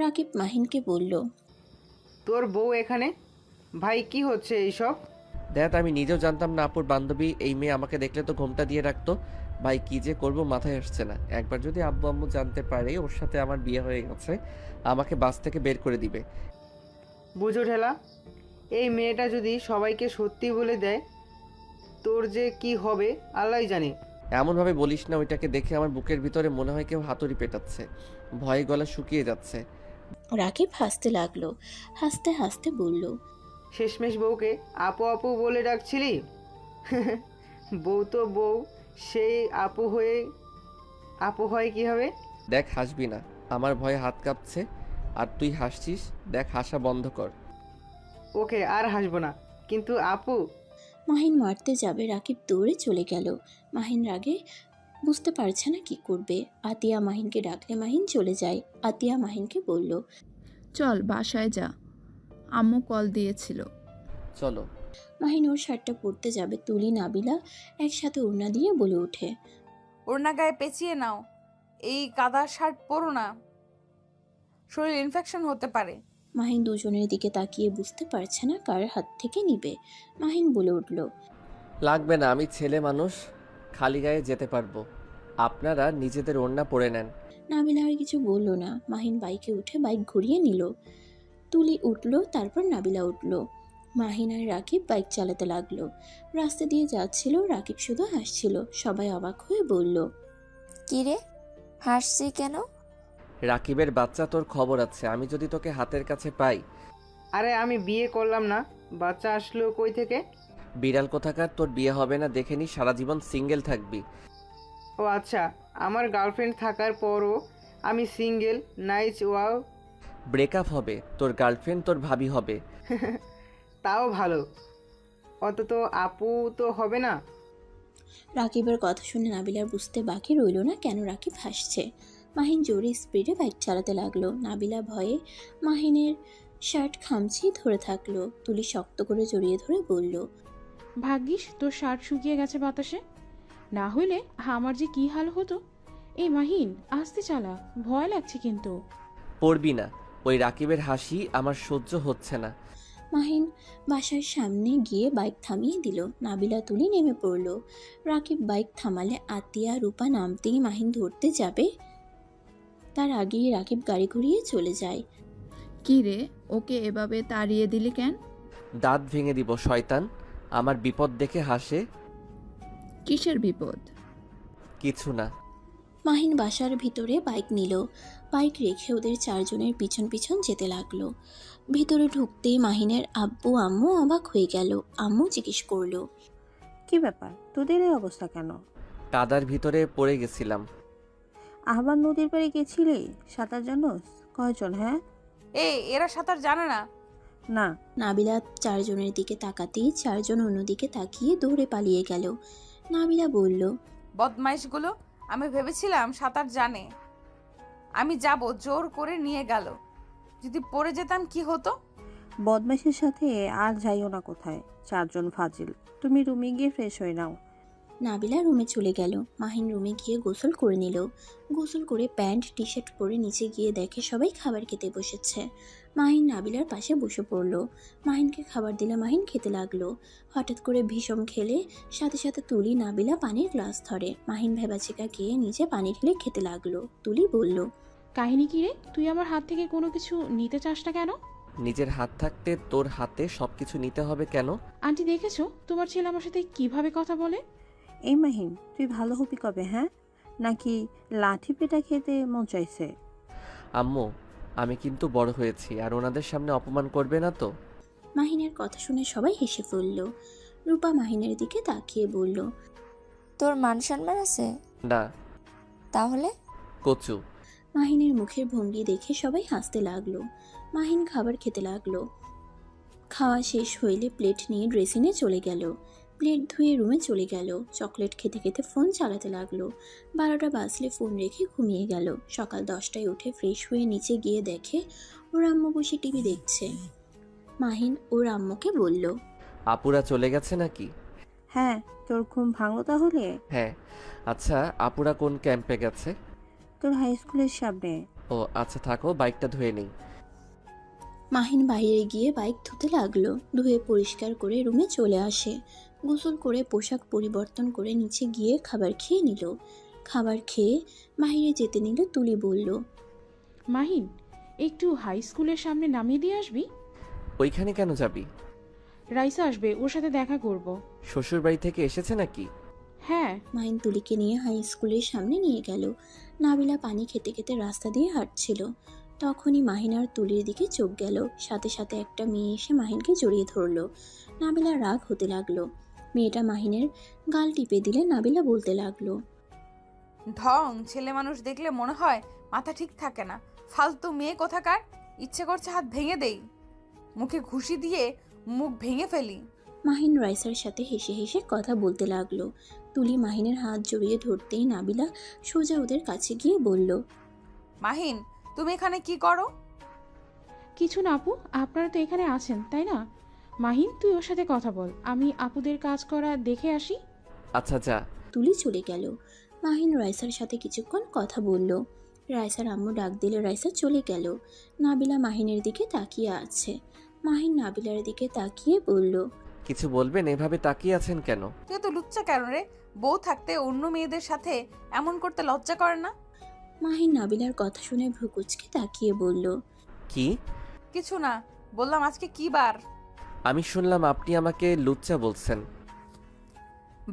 রাকিব মাহিনকে বলল, তোর বউ এখানে? ভাই কি হচ্ছে এইসব? দেখ, আমি নিজেও জানতাম না আপুর বান্ধবী এই মেয়ে আমাকে দেখলে তো ঘোমটা দিয়ে রাখতো। ভাই কি যে করব মাথায় আসছে না। একবার যদি আব্বু আম্মু জানতে পারে ওর সাথে আমার বিয়ে হয়ে গেছে, আমাকে বাস থেকে বের করে দিবে। বুঝো ঠেলা, এই মেয়েটা যদি সবাইকে সত্যি বলে দেয়, তোর যে কি হবে আল্লাহই জানে। এমনভাবে বলিস না, ওইটাকে দেখে আমার বুকের ভিতরে মনে হয় কেউ হাতুড়ি পেটাচ্ছে, ভয়ে গলা শুকিয়ে যাচ্ছে। রাকিব হাসতে লাগলো। হাসতে হাসতে বলল, শেষমেশ বউকে আপু আপু বলে ডাকছিলি? বউ তো বউ, সেই আপু হয় কি হবে? দেখ, হাসবি না, আমার ভয়ে হাত কাঁপছে। আর তুই হাসছিস, দেখ হাসা বন্ধ কর। ওকে, আর হাসবো না, কিন্তু আপু। মাহিন মারতে যাবে, রাকিব দৌড়ে চলে গেল। মাহিন রাগে বুঝতে পারছে না কি করবে। আতিয়া মাহিনকে ডাকলে মাহিন চলে যায়। আতিয়া মাহিনকে বলল, চল বাসায় যা, আম্মু কল দিয়েছিল। চলো। মাহিন ওর শার্টটা পরতে যাবে, তুলি নাবিলা একসাথে ওড়না দিয়ে বলে ওঠে, ওড়না গায়ে পেঁচিয়ে নাও, এই কাদার শার্ট পরো না, শরীর ইনফেকশন হতে পারে। মাহিন দুজনের দিকে তাকিয়ে বুঝতে পারছে না কার হাত থেকে নিবে। মাহিন বলে উঠল, লাগবে না, আমি ছেলে মানুষ, খালি গায়ে যেতে পারবো। আপনারা নিজেদের ওড়না পরে নেন। নাবিলা আর কিছু বলল না। মাহিন বাইকে উঠে বাইক ঘুরিয়ে নিল। তুলি উঠল, তারপর নাবিলা উঠল। মাহিন আর রাকিব বাইক চালাতে লাগলো। রাস্তা দিয়ে যাচ্ছিল, রাকিব শুধু হাসছিল। সবাই অবাক হয়ে বলল, কি রে, হাসছি কেন? রাকিবের বাচ্চা, তোর খবর আছে। আমি যদি তোকে হাতের কাছে পাই। আরে আমি বিয়ে করলাম না, বাচ্চা আসলো কই থেকে? বিড়াল কোথাকার, তোর বিয়ে হবে না দেখে নি, সারা জীবন সিঙ্গেল থাকবি। ও আচ্ছা, আমার গার্লফ্রেন্ড থাকার পরও আমি সিঙ্গেল? Nice, wow. ব্রেকআপ হবে, তোর গার্লফ্রেন্ড তোর ভাবি হবে। তাও ভালো, অন্তত আপু তো হবে না। রাকিবের কথা শুনে নাবিলার বুঝতে বাকি রইল না কেন রাকিব হাসছে। মাহিন জোরে স্পিডে বাইক চালাতে লাগলো। নাবিলা ভয়ে মাহিনের শার্ট খামচি ধরে থাকলো। তুলি শক্ত করে জড়িয়ে ধরে বলল, ভাগ্যিস তোর শার্ট শুকিয়ে গেছে বাতাসে, না হইলে আমার যে কি হাল হতো। এই মাহিন, আস্তে চালা, ভয় লাগছে কিন্তু। পড়বি না, ওই রাকিবের হাসি আমার সহ্য হচ্ছে না। মাহিন বাসার সামনে গিয়ে বাইক থামিয়ে দিল। নাবিলা তুলি নেমে পড়ল। রাকিব বাইক থামালে আতিয়া রূপা নামতেই মাহিন ধরতে যাবে, তার আগেই রাকিব গাড়ি ঘুরিয়ে চলে যায়। কি রে, ওকে এভাবে তাড়িয়ে দিলি কেন? দাঁত ভেঙে দিব শয়তান, আমার বিপদ দেখে হাসে। কিসের বিপদ? কিছু না। মাহিন বাসার ভিতরে বাইক নিল। বাইক রেখে ওদের চারজনের পিছন পিছন যেতে লাগলো। ভিতরে ঢুকতেই মাহিনের আব্বু আম্মু অবাক হয়ে গেল। আম্মু জিজ্ঞেস করলো, কি ব্যাপার, তোদের এই অবস্থা কেন? কাদার ভিতরে পড়ে গেছিলাম। আবার নদীর পাড়ে গেছিলি? সাঁতার জানোস? কয়জন? হ্যাঁ এরা সাঁতার জানে না। না। নাবিলা চারজনের দিকে তাকাতেই চারজন অন্যদিকে তাকিয়ে দৌড়ে পালিয়ে গেল। নাবিলা বলল, বদমাইশগুলো, আমি ভেবেছিলাম সাঁতার জানে। আমি যাব জোর করে নিয়ে গেল। যদি পড়ে যেতাম কি হতো? বদমাইশের সাথে আর যাইও না কোথায়, চারজন ফাজিল। তুমি রুমে গিয়ে ফ্রেশ হয়ে নাও। নাবিলা রুমে চলে গেল। মাহিন রুমে গিয়ে গোসল করে নিল। গোসল করে প্যান্ট টি শার্ট পরে নিচে গিয়ে দেখে সবাই খাবার খেতে বসেছে। মাহিন নাবিলার পাশে বসে পড়ল। মাহিনকে খাবার দিলে মাহিন খেতে লাগলো। হঠাৎ করে ভীষণ খেলে সাথে সাথে তুলি নাবিলা পানির গ্লাস ধরে। মাহিন ভেবাচিকা গিয়ে নিচে পানি ঢেলে খেতে লাগলো। তুলি বলল, কাহিনী কি রে? তুই আমার হাত থেকে কোনো কিছু নিতে চাস না কেন? নিজের হাত থাকতে তোর হাতে সব কিছু নিতে হবে কেন? আন্টি দেখেছো তোমার ছেলে আমার সাথে কিভাবে কথা বলে? এই মাহিন, তুই ভালো হবি কবে? হ্যাঁ, নাকি লাঠি পেটা খেতে মন চাইছে? আম্মু, আমি কিন্তু বড় হয়েছি, আর ওনাদের সামনে অপমান করবে না তো? মাহিনের কথা শুনে সবাই হেসে ফেলল। রূপা মাহিনের দিকে তাকিয়ে বলল, তোর মান সম্মান আছে? না। তাহলে কচু। মাহিনের মুখের ভঙ্গি দেখে সবাই হাসতে লাগলো। মাহিন খাবার খেতে লাগলো। খাওয়া শেষ হইলে প্লেট নিয়ে ড্রেসিংয়ে চলে গেল। প্লেট ধুয়ে রুমে চলে গেল। চকলেট খেতে খেতে ফোন চালাতে লাগলো। 12টা বাজলে ফোন রেখে ঘুমিয়ে গেল। সকাল 10টায় উঠে ফ্রেশ হয়ে নিচে গিয়ে দেখে ওর আম্মু বসে টিভি দেখছে। মাহিন ওর আম্মুকে বলল, আপুরা চলে গেছে নাকি? হ্যাঁ, তোর ঘুম ভাঙলো তাহলে? হ্যাঁ। আচ্ছা, আপুরা কোন ক্যাম্পে গেছে? তোর হাই স্কুলের সামনে। ও আচ্ছা, থাকো, বাইকটা ধুয়ে নেই। মাহিন বাইরে গিয়ে বাইক ধুতে লাগলো। ধুয়ে পরিষ্কার করে রুমে চলে আসে। গোসল করে পোশাক পরিবর্তন করে নিচে গিয়ে খাবার খেয়ে নিল। খাবার খেয়ে মাহিরে যেতে নিল। তুলি বলল, মাহিন, একটু হাই স্কুলের সামনে নামিয়ে দিয়ে আসবি? ওইখানে কেন যাবি? রাইসা আসবে, ওর সাথে দেখা করব। শ্বশুর বাড়ি থেকে এসেছে নাকি? হ্যাঁ। মাহিন তুলিকে নিয়ে হাই স্কুলের সামনে নিয়ে গেল। নাবিলা পানি খেতে খেতে রাস্তা দিয়ে হাঁটছিল। তখনই মাহিন আর তুলির দিকে চোখ গেল। সাথে সাথে একটা মেয়ে এসে মাহিনকে জড়িয়ে ধরলো। নাবিলা রাগ হতে লাগলো। মেয়েটা মাহিনের গাল টিপে দিলে নাবিলা বলতে লাগলো, ঢং ছেলে মানুষ দেখলে মনে হয় মাথা ঠিক থাকে না। ফালতু মেয়ে কোথাকার। ইচ্ছে করছে হাত ভেঙে দেই, মুখে ঘুষি দিয়ে মুখ ভেঙে ফেলি। মাহিন রাইসার সাথে হেসে হেসে কথা বলতে লাগলো। তুলি মাহিনের হাত জড়িয়ে ধরতেই নাবিলা সোজা ওদের কাছে গিয়ে বলল, মাহিন, তুমি এখানে কি করো? কিছু না আপু, আপনারা তো এখানে আছেন তাই না? মাহিন, তুই ওর সাথে কথা বল, আমি আপুদের কাজ করা দেখে আসি। আচ্ছা যা। তুলি চলে গেল। মাহিন রাইসার সাথে কিছুক্ষণ কথা বলল। রাইসার আম্মু ডাক দিলে রাইসা চলে গেল। নাবিলা মাহিনের দিকে তাকিয়ে আছে। মাহিন নাবিলার দিকে তাকিয়ে বলল, কিছু বলবেন? এভাবে তাকিয়ে আছেন কেন? তুই তো লুচ্চা কেন রে? বউ থাকতে অন্য মেয়েদের সাথে এমন করতে লজ্জা করে না? মাহিন নাবিলার কথা শুনে ভ্রুকুচকে তাকিয়ে বলল, কি? কিছু না, বললাম আজকে কি বার? আমি শুনলাম আপনি আমাকে লুচ্চা বলছেন।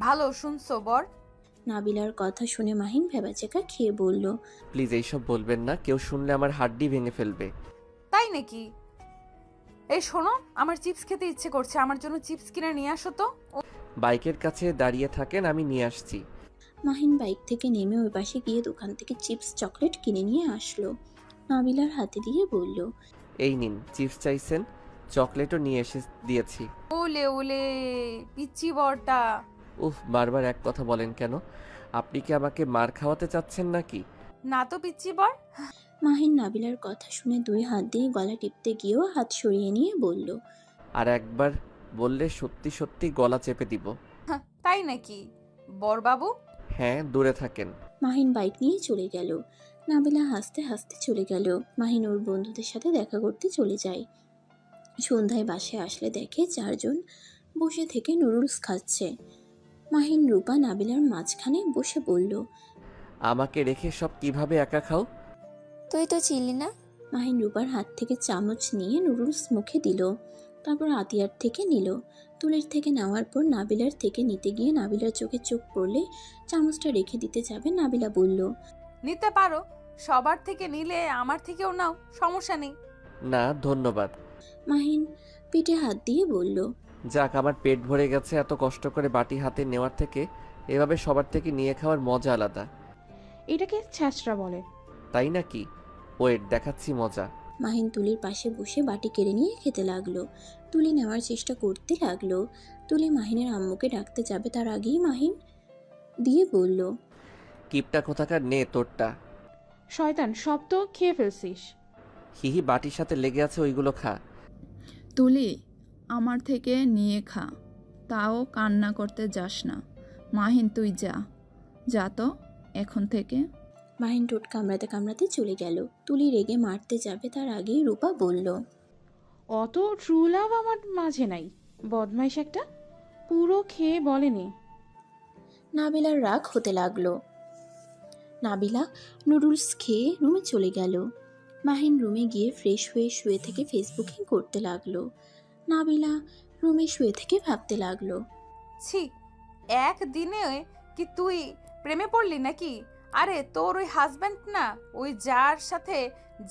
ভালো শুনছো বর? নাবিলার কথা শুনে মাহিন ভেবাচেকা খেয়ে বলল, প্লিজ এইসব বলবেন না, কেউ শুনলে আমার হাড্ডি ভেঙে ফেলবে। তাই নাকি? এই শোনো, আমার চিপস খেতে ইচ্ছে করছে, আমার জন্য চিপস কিনে নিয়ে আসো তো। বাইকের কাছে দাঁড়িয়ে থাকেন, আমি নিয়ে আসছি। মাহিন বাইক থেকে নেমে ওই পাশে গিয়ে দোকান থেকে চিপস চকলেট কিনে নিয়ে আসলো। নাবিলার হাতে দিয়ে বলল, এই নিন, চিপস চাইছেন, চকলেটও নিয়ে এসে দিয়েছি। ওলে ওলে পিচ্চি বরটা। উফ, বারবার এক কথা বলেন কেন? আপনি কি আমাকে মার খাওয়াতে চাচ্ছেন নাকি? না তো পিচ্চি বর। মাহিন নাবিলার কথা শুনে দুই হাত দিয়ে গলা টিপতে গিয়েও হাত সরিয়ে নিয়ে বলল, আর একবার বললে সত্যি সত্যি গলা চেপে দিব। তাই নাকি বর বাবু? হ্যাঁ, দূরে থাকেন। মাহিন বাইক নিয়ে চলে গেল। নাবিলা হাসতে হাসতে চলে গেল। মাহিন ওর বন্ধুদের সাথে দেখা করতে চলে যায়। সন্ধ্যায় বাসায় আসলে দেখে চারজন বসে থেকে নুডলস খাচ্ছে। মাহিন রূপা নাবিলার মাঝখানে বসে বলল, আমাকে রেখে সব কিভাবে একা খাও? তুই তো ছিলি না। মাহিন রূপার হাত থেকে চামচ নিয়ে নুডলস মুখে দিল। তারপর আতিয়ার থেকে নিল। তুলির থেকে নেওয়ার পর নাবিলার থেকে নিতে গিয়ে নাবিলার চোখে চোখ পড়লে চামচটা রেখে দিতে যাবে। নাবিলা বলল, নিতে পারো, সবার থেকে নিলে আমার থেকেও নাও, সমস্যা নেই। না ধন্যবাদ। মাহিন পিঠে হাত দিয়ে বলল। যাক, আমার পেট ভরে গেছে। এত কষ্ট করে বাটি হাতে নেওয়ার থেকে এভাবে সবার থেকে নিয়ে খাওয়ার মজা আলাদা। এটাকে ছ্যাঁচড়া বলে। তাই নাকি? ওয়েট, দেখাচ্ছি মজা। মাহিন তুলির পাশে বসে বাটি কেড়ে নিয়ে খেতে লাগলো। তুলি নেওয়ার চেষ্টা করতে লাগলো। তুলি মাহিনের আম্মুকে ডাকতে যাবে তার আগেই মাহিন দিয়ে বলল। কিপটা কোথাকার, নে তোরটা। শয়তান, সব তো খেয়ে ফেলছিস। হিহি, বাটির সাথে লেগে আছে, ওইগুলো খা। তুলি, আমার থেকে নিয়ে খা, তাও কান্না করতে যাস না। মাহিন তুই যা, যা তো এখন থেকে। মাহিন ঠোঁট কামড়াতে কামড়াতে চলে গেল। তুলি রেগে মারতে যাবে তার আগেই রূপা বলল। অত ট্রু লাভ আমার মাঝে নাই, বদমাইশ একটা, পুরো খেয়ে বলেনি। নাবিলার রাগ হতে লাগলো। নাবিলা নুডলস খেয়ে রুমে চলে গেল। মাহিন রুমে গিয়ে ফ্রেশ হয়ে শুয়ে থেকে ফেসবুকিং করতে লাগলো। নাবিলা রুমে শুয়ে থেকে ভাবতে লাগলো। ছি, একদিনে কি তুই প্রেমে পড়লি নাকি? আরে তোর ওই হাজব্যান্ড না, ওই যার সাথে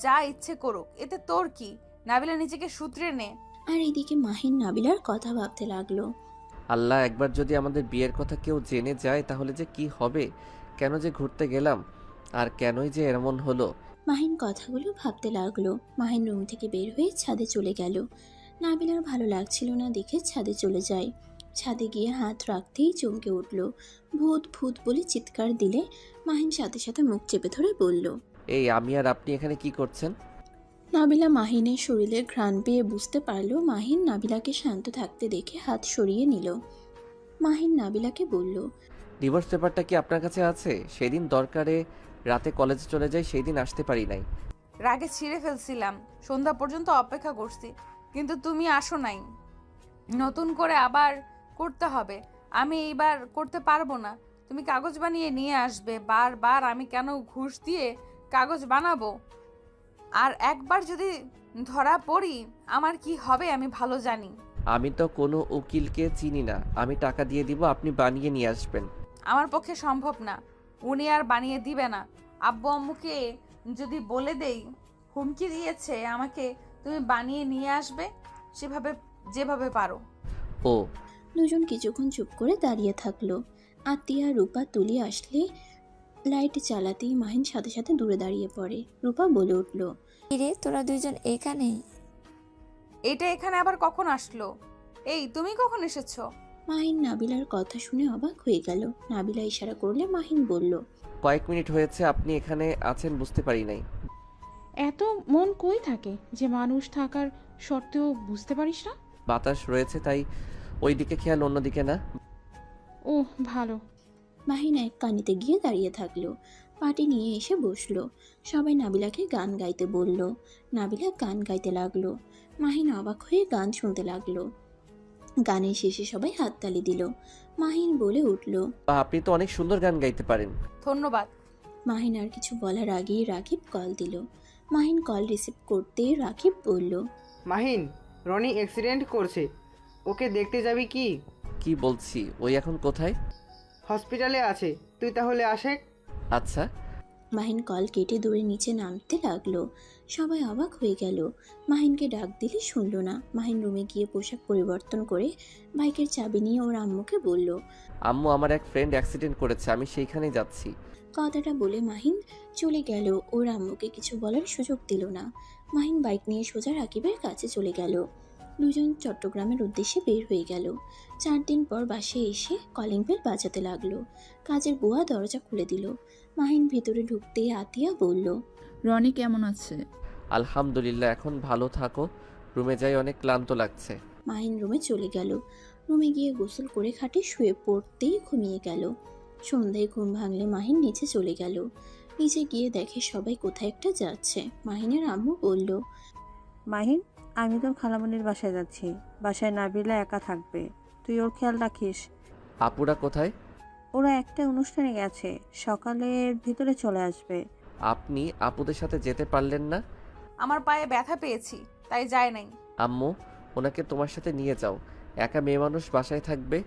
যা ইচ্ছে করুক, এতে তোর কি? নাবিলা নিজেকে সূত্রে নে। আর এদিকে মাহিন নাবিলার কথা ভাবতে লাগলো। আল্লাহ, একবার যদি আমাদের বিয়ের কথা কেউ জেনে যায় তাহলে যে কি হবে। কেন যে ঘুরতে গেলাম, আর কেনই যে এমন হলো। মাহিন কথাগুলো ভাবতে লাগলো। মাহিন রুম থেকে বের হয়ে ছাদে চলে গেল। নাবিলার ভালো লাগছিল না দেখে ছাদে চলে যায়। ছাদে গিয়ে হাত রাখতেই চমকে উঠল। ভূত ভূত বলে চিৎকার দিলে মাহিন সাথে সাথে মুখ চেপে ধরে বলল। এই, আমি আর আপনি এখানে কি করছেন? নাবিলা মাহিনের শরীরের ঘ্রাণ পেয়ে বুঝতে পারল। মাহিন নাবিলাকে শান্ত থাকতে দেখে হাত সরিয়ে নিল। মাহিন নাবিলাকে বলল। ডিভোর্স পেপারটা কি আপনার কাছে আছে? সেদিন দরকারে রাতে কলেজে চলে যাই, সেই দিন আসতে পারি নাই। রাগে ছিঁড়ে ফেলছিলাম, সন্ধ্যা পর্যন্ত অপেক্ষা করছি, কিন্তু তুমি আসো নাই। নতুন করে আবার করতে হবে, আমি এইবার করতে পারবো না। তুমি কাগজ বানিয়ে নিয়ে আসবে। বারবার আমি কেন ঘুষ দিয়ে কাগজ বানাবো? আর একবার যদি ধরা পড়ি আমার কি হবে আমি ভালো জানি। আমি তো কোনো উকিলকে চিনি না, আমি টাকা দিয়ে দিব, আপনি বানিয়ে নিয়ে আসবেন। আমার পক্ষে সম্ভব না, উনি আর বানিয়ে দিবে না। আব্বু আম্মুকে যদি বলে দেই, হুমকি দিয়েছে আমাকে, তুমি বানিয়ে নিয়ে আসবে সেভাবে, যেভাবে পারো। ও। দুজন কিছুক্ষণ চুপ করে দাঁড়িয়ে থাকলো। আতিয়া রূপা তুলি আসলে লাইট চালাতেই মাহিন সাথে সাথে দূরে দাঁড়িয়ে পড়ে। রূপা বলে উঠল। কিরে, তোরা দুইজন এখানে? এটা এখানে আবার কখন আসলো? এই, তুমি কখন এসেছো? মাহিন নাবিলার কথা শুনে অবাক হয়ে গেল। নাবিলা ইশারা করলে মাহিন বলল। কয়েক মিনিট হয়েছে আপনি এখানে আছেন, বুঝতে পারি নাই। এত মন কই থাকে যে মানুষ থাকার সত্ত্বেও বুঝতে পারিস না? বাতাস রয়েছে তাই ওইদিকে খেয়াল, অন্যদিকে না। ও ভালো। মাহিন এক কানিতে গিয়ে দাঁড়িয়ে থাকলো। পাটি নিয়ে এসে বসলো। সবাই নাবিলাকে গান গাইতে বলল। নাবিলা গান গাইতে লাগলো। মাহিন অবাক হয়ে গান শুনতে লাগলো। গানের শেষে সবাই হাততালি দিল। মাহিন বলে উঠল। আপনি তো অনেক সুন্দর গান গাইতে পারেন। ধন্যবাদ। মাহিন আর কিছু বলার আগেই রাকিব কল দিল। মাহিন কল রিসিভ করতেই রাকিব বলল। মাহিন, রনি অ্যাক্সিডেন্ট করছে, ওকে দেখতে যাবি কি? কি বলছি, ওই এখন কোথায়? হসপিটালে আছে, তুই তাহলে আসে। আচ্ছা। মাহিন কল কেটে দৌড়ে নিচে নামতে লাগলো। সবাই অবাক হয়ে গেল। মাহিনকে ডাক দিলে শুনল না। মাহিন রুমে গিয়ে পোশাক পরিবর্তন করে বাইকের চাবি নিয়ে ওর আম্মুকে বলল। আম্মু, আমার এক ফ্রেন্ড অ্যাক্সিডেন্ট করেছে, আমি সেইখানেই যাচ্ছি। কথাটা বলে মাহিন চলে গেল। ওর আম্মুকে কিছু বলার সুযোগ দিল না। মাহিন বাইক নিয়ে সোজা রাকিবের কাছে চলে গেল। দুজন চট্টগ্রামের উদ্দেশ্যে বের হয়ে গেল। 4 দিন পর বাসায় এসে কলিং বেল বাজাতে লাগলো। কাজের বুয়া দরজা খুলে দিল। মাহিন ভিতরে ঢুকতেই আতিয়া বলল। রনি কেমন আছে? আলহামদুলিল্লাহ, এখন ভালো থাকো। রুমে যাই, অনেক ক্লান্ত লাগছে। মাহিন রুমে চলে গেল। রুমে গিয়ে গোসল করে খাটে শুয়ে পড়তেই ঘুমিয়ে গেল। সন্ধ্যায় ঘুম ভাঙলে মাহিন নিচে চলে গেল। নিচে গিয়ে দেখে সবাই কোথায় একটা যাচ্ছে। মাহিনের আম্মু বলল। মাহিন, আমি তোর খালামণির বাসায় যাচ্ছি। বাসায় নাবিলা একা থাকবে, তুই ওর খেয়াল রাখিস। আপুরা কোথায়? ওরা একটা অনুষ্ঠানে গেছে, সকালের ভিতরে চলে আসবে। আপনি আপুদের সাথে যেতে পারলেন না? আমার পায়ে ব্যথা পেয়েছি, তাই যায় নাই। আম্মু, ওনাকে তোমার সাথে নিয়ে যাও, একা মেয়ে মানুষ বাসায় থাকবে।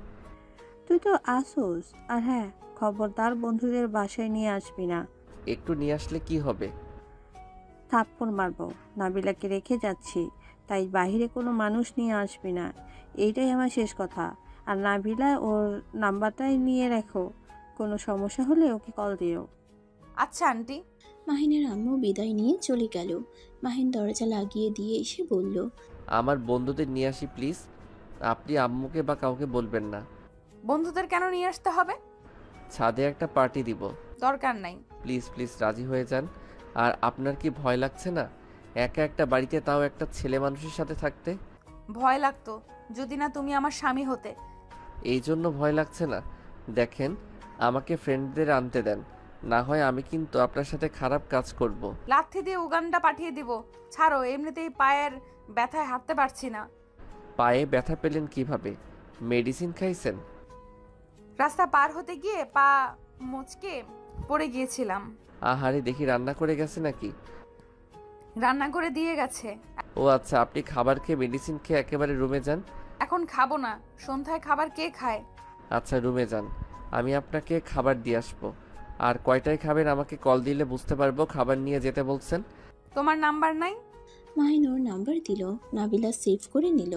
তুই তো আসোস। আর হ্যাঁ, খবরদার বন্ধুদের বাসায় নিয়ে আসবি না। একটু নিয়ে আসলে কি হবে? থাপ্পড় মারবো। নাবিলাকে রেখে যাচ্ছি, তাই বাইরে কোনো মানুষ নিয়ে আসবি না, এইটাই আমার শেষ কথা। আর নাবিলা ওর নাম্বারটাই নিয়ে রাখো, কোনো সমস্যা হলে ওকে কল দিও। আচ্ছা আন্টি। মাহিনের আম্মু বিদায় নিয়ে চলে গেল। মাহিন দরজা লাগিয়ে দিয়ে এসে বলল, আমার বন্ধুদের নিয়ে আসি প্লিজ। আপনি আম্মুকে বা কাউকে বলবেন না। বন্ধুদের কেন নিয়ে আসতে হবে? ছাদে একটা পার্টি দিব। দরকার নাই। প্লিজ প্লিজ রাজি হয়ে যান। আর আপনার কি ভয় লাগছে না একা একটা বাড়িতে, তাও একটা ছেলে মানুষের সাথে থাকতে? ভয় লাগতো যদি না তুমি আমার স্বামী হতে। এই জন্য ভয় লাগছে না? দেখেন, আমাকে ফ্রেন্ডদের আনতে দেন, না হয় আমি কিন্তু আপনার সাথে খারাপ কাজ করব। লাথি দিয়ে উগান্ডা পাঠিয়ে দিব। ছাড়ো, এমনিতেই পায়ের ব্যথায় হাঁটতে পারছি না। পায়ে ব্যথা পেলেন কিভাবে? মেডিসিন খাইছেন? রাস্তা পার হতে গিয়ে পা মচকে পড়ে গিয়েছিলাম। আহারে, দেখি রান্না করে গেছে নাকি? রান্না করে দিয়ে গেছে। ও আচ্ছা, আপনি খাবার খেয়ে মেডিসিন খেয়ে একেবারে রুমে যান। এখন খাবো না, সন্ধ্যায় খাবার কে খায়? আচ্ছা রুমে যান, আমি আপনাকে খাবার দিয়ে আসবো। আর কয়টায় খাবেন আমাকে কল দিলে বুঝতে পারবো খাবার নিয়ে যেতে বলছেন। তোমার নাম্বার নাই? মাহিন ওর নাম্বার দিল। নাবিলা সেভ করে নিল।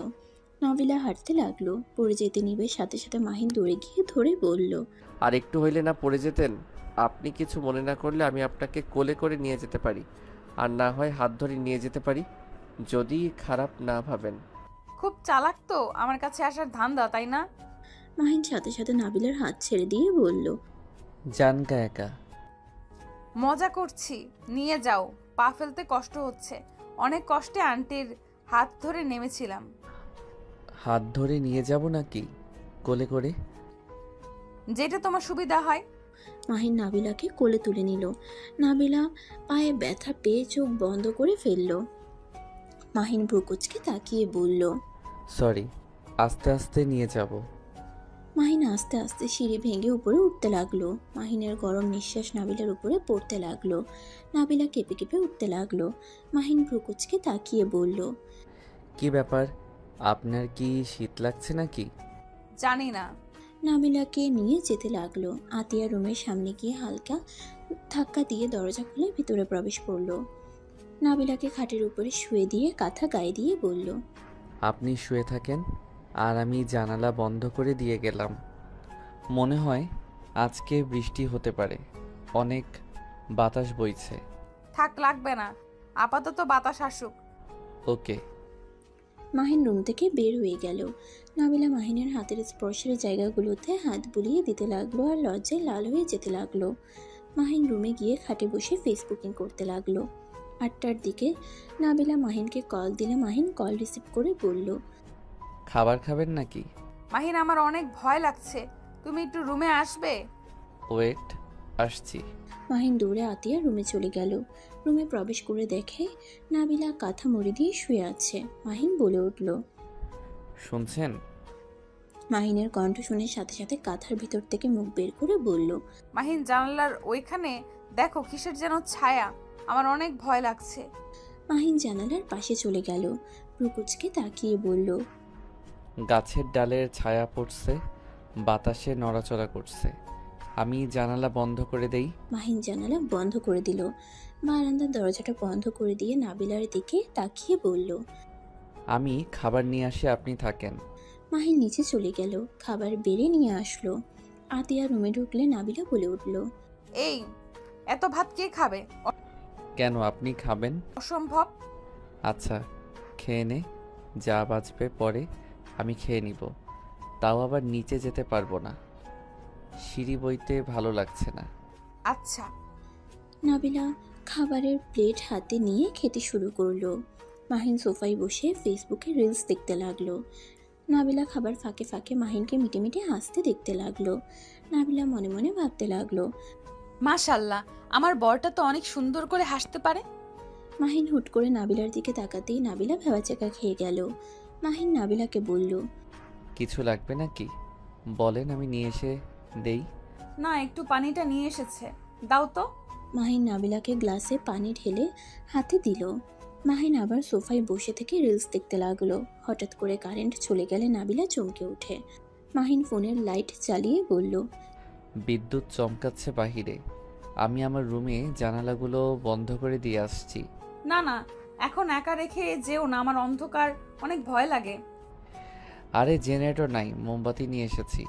নাবিলা হাঁটতে লাগলো। পড়ে যেতে নিবে, সাথে সাথে মাহিন দৌড়ে গিয়ে ধরে বলল, আর একটু হইলে না পড়ে যেতেন? আপনি কিছু মনে না করলে আমি আপনাকে কোলে করে নিয়ে যেতে পারি, আর না হয় হাত ধরে নিয়ে যেতে পারি, যদি খারাপ না ভাবেন। খুব চালাক তো আমার কাছে আসার ধান্দা, তাই না? মাহিন সাথে সাথে নাবিলার হাত ছেড়ে দিয়ে বলল, জানকা একা। মজা করছি, নিয়ে যাও। পা ফেলতে কষ্ট হচ্ছে। অনেক কষ্টে আন্টির হাত ধরে নেমেছিলাম। হাত ধরে নিয়ে যাব নাকি কোলে করে? যেটা তোমার সুবিধা হয়। মাহিন নাবিলাকে কোলে তুলে নিল। নাবিলা পায়ে ব্যথা পেয়ে চোখ বন্ধ করে ফেলল। মাহিন ভ্রুকুচকে তাকিয়ে বলল, সরি, আস্তে আস্তে নিয়ে যাব। মাহিন আস্তে আস্তে সিঁড়ি ভেঙে উপরে উঠতে লাগলো। মাহিনের গরম নিঃশ্বাস নাবিলার উপরে পড়তে লাগলো। নাবিলা কেঁপে কেঁপে উঠতে লাগলো। মাহিন ভ্রুকুচকে তাকিয়ে বলল, কি ব্যাপার, আপনার কি শীত লাগছে নাকি? জানি না। নাবিলাকে নিয়ে যেতে লাগলো। আতিয়া রুমের সামনে গিয়ে হালকা ধাক্কা দিয়ে দরজা খুলে ভিতরে প্রবেশ করলো। নাবিলাকে খাটের উপরে শুয়ে দিয়ে কাঁথা গায়ে দিয়ে বলল, আপনি শুয়ে থাকেন, আর আমি জানালা বন্ধ করে দিয়ে গেলাম। মনে হয় আজকে বৃষ্টি হতে পারে, অনেক বাতাস বইছে। থাক, লাগবে না। আপাতত বাতাস আসুক। ওকে। মাহিন রুম থেকে বের হয়ে গেল। নাবিলা মাহিনের হাতের স্পর্শের জায়গাগুলোতে হাত বুলিয়ে দিতে লাগলো আর লজ্জায় লাল হয়ে যেতে লাগলো। মাহিন রুমে গিয়ে খাটে বসে ফেসবুকিং করতে লাগলো। 8টার দিকে নাবিলা মাহিনকে কল দিলে মাহিন কল রিসিভ করে বলল, খাবার খাবেন নাকি? মাহিন, আমার অনেক ভয় লাগছে, তুমি একটু রুমে আসবে? ওয়েট, আসছি। মাহিন দৌড়ে আতিয়া রুমে চলে গেল। রুমে প্রবেশ করে দেখে নাবিলা কাঁথা মুড়ি দিয়ে শুয়ে আছে। মাহিন বলে উঠল। শুনছেন? মাহিনের কণ্ঠ শুনে সাথে সাথে কাঁথার ভিতর থেকে মুখ বের করে বলল, মাহিন, জানালার ওইখানে দেখো কিসের যেন ছায়া। আমার অনেক ভয় লাগছে। মাহিন জানালার পাশে চলে গেল। রুকুচকে তাকিয়ে বলল, গাছের ডালের ছায়া পড়ছে, বাতাসে নড়াচড়া করছে। আমি জানালা বন্ধ করে দেই। মাহিন জানালা বন্ধ করে দিল। বারান্দার দরজাটা বন্ধ করে দিয়ে নাবিলার দিকে তাকিয়ে বলল, আমি খাবার নিয়ে আসি, আপনি থাকেন। মাহিন নিচে চলে গেল। খাবার বেড়ে নিয়ে আসলো। আতিয়া রুমে ঢুকলে নাবিলা বলে উঠল, এই এত ভাত কে খাবে? কেন, আপনি খাবেন? অসম্ভব। আচ্ছা, খেয়ে নে, যা বাঁচবে পরে আমি খেয়ে নিব। তাও আবার নিচে যেতে পারবো না, সিঁড়ি বইতে ভালো লাগছে না। আচ্ছা। নাবিলা খাবারের প্লেট হাতে নিয়ে খেতে শুরু করলো। মাহিন সোফায় বসে ফেসবুকে রিলস দেখতে লাগলো। নাবিলা খাবার ফাঁকে ফাঁকে মাহিনকে মিটে মিটে হাসতে দেখতে লাগলো। নাবিলা মনে মনে ভাবতে লাগলো, মাশাল্লাহ, আমার বরটা তো অনেক সুন্দর করে হাসতে পারে। মাহিন হুট করে নাবিলার দিকে তাকাতেই নাবিলা ভেবাচাকা খেয়ে গেল। মাহিন নাবিলাকে বলল, কিছু লাগবে নাকি বলেন, আমি নিয়ে এসে দেই। না, একটু পানিটা নিয়ে এসেছে, দাও তো। মাহিন নাবিলাকে গ্লাসে পানি ঢেলে হাতে দিল। মাহিন আবার সোফায় বসে থেকে রিলস দেখতে লাগলো। হঠাৎ করে কারেন্ট চলে গেলে নাবিলা চমকে ওঠে। মাহিন ফোনের লাইট চালিয়ে বলল, বিদ্যুৎ চমকাচ্ছে বাহিরে, আমি আমার রুমে জানালাগুলো বন্ধ করে দিয়ে আসছি। না না, এখন একা রেখে যেও না, আমার অন্ধকার অনেক ভয় লাগে। আরে জেনারেটর নাই, মোমবাতি নিয়ে এসেছি,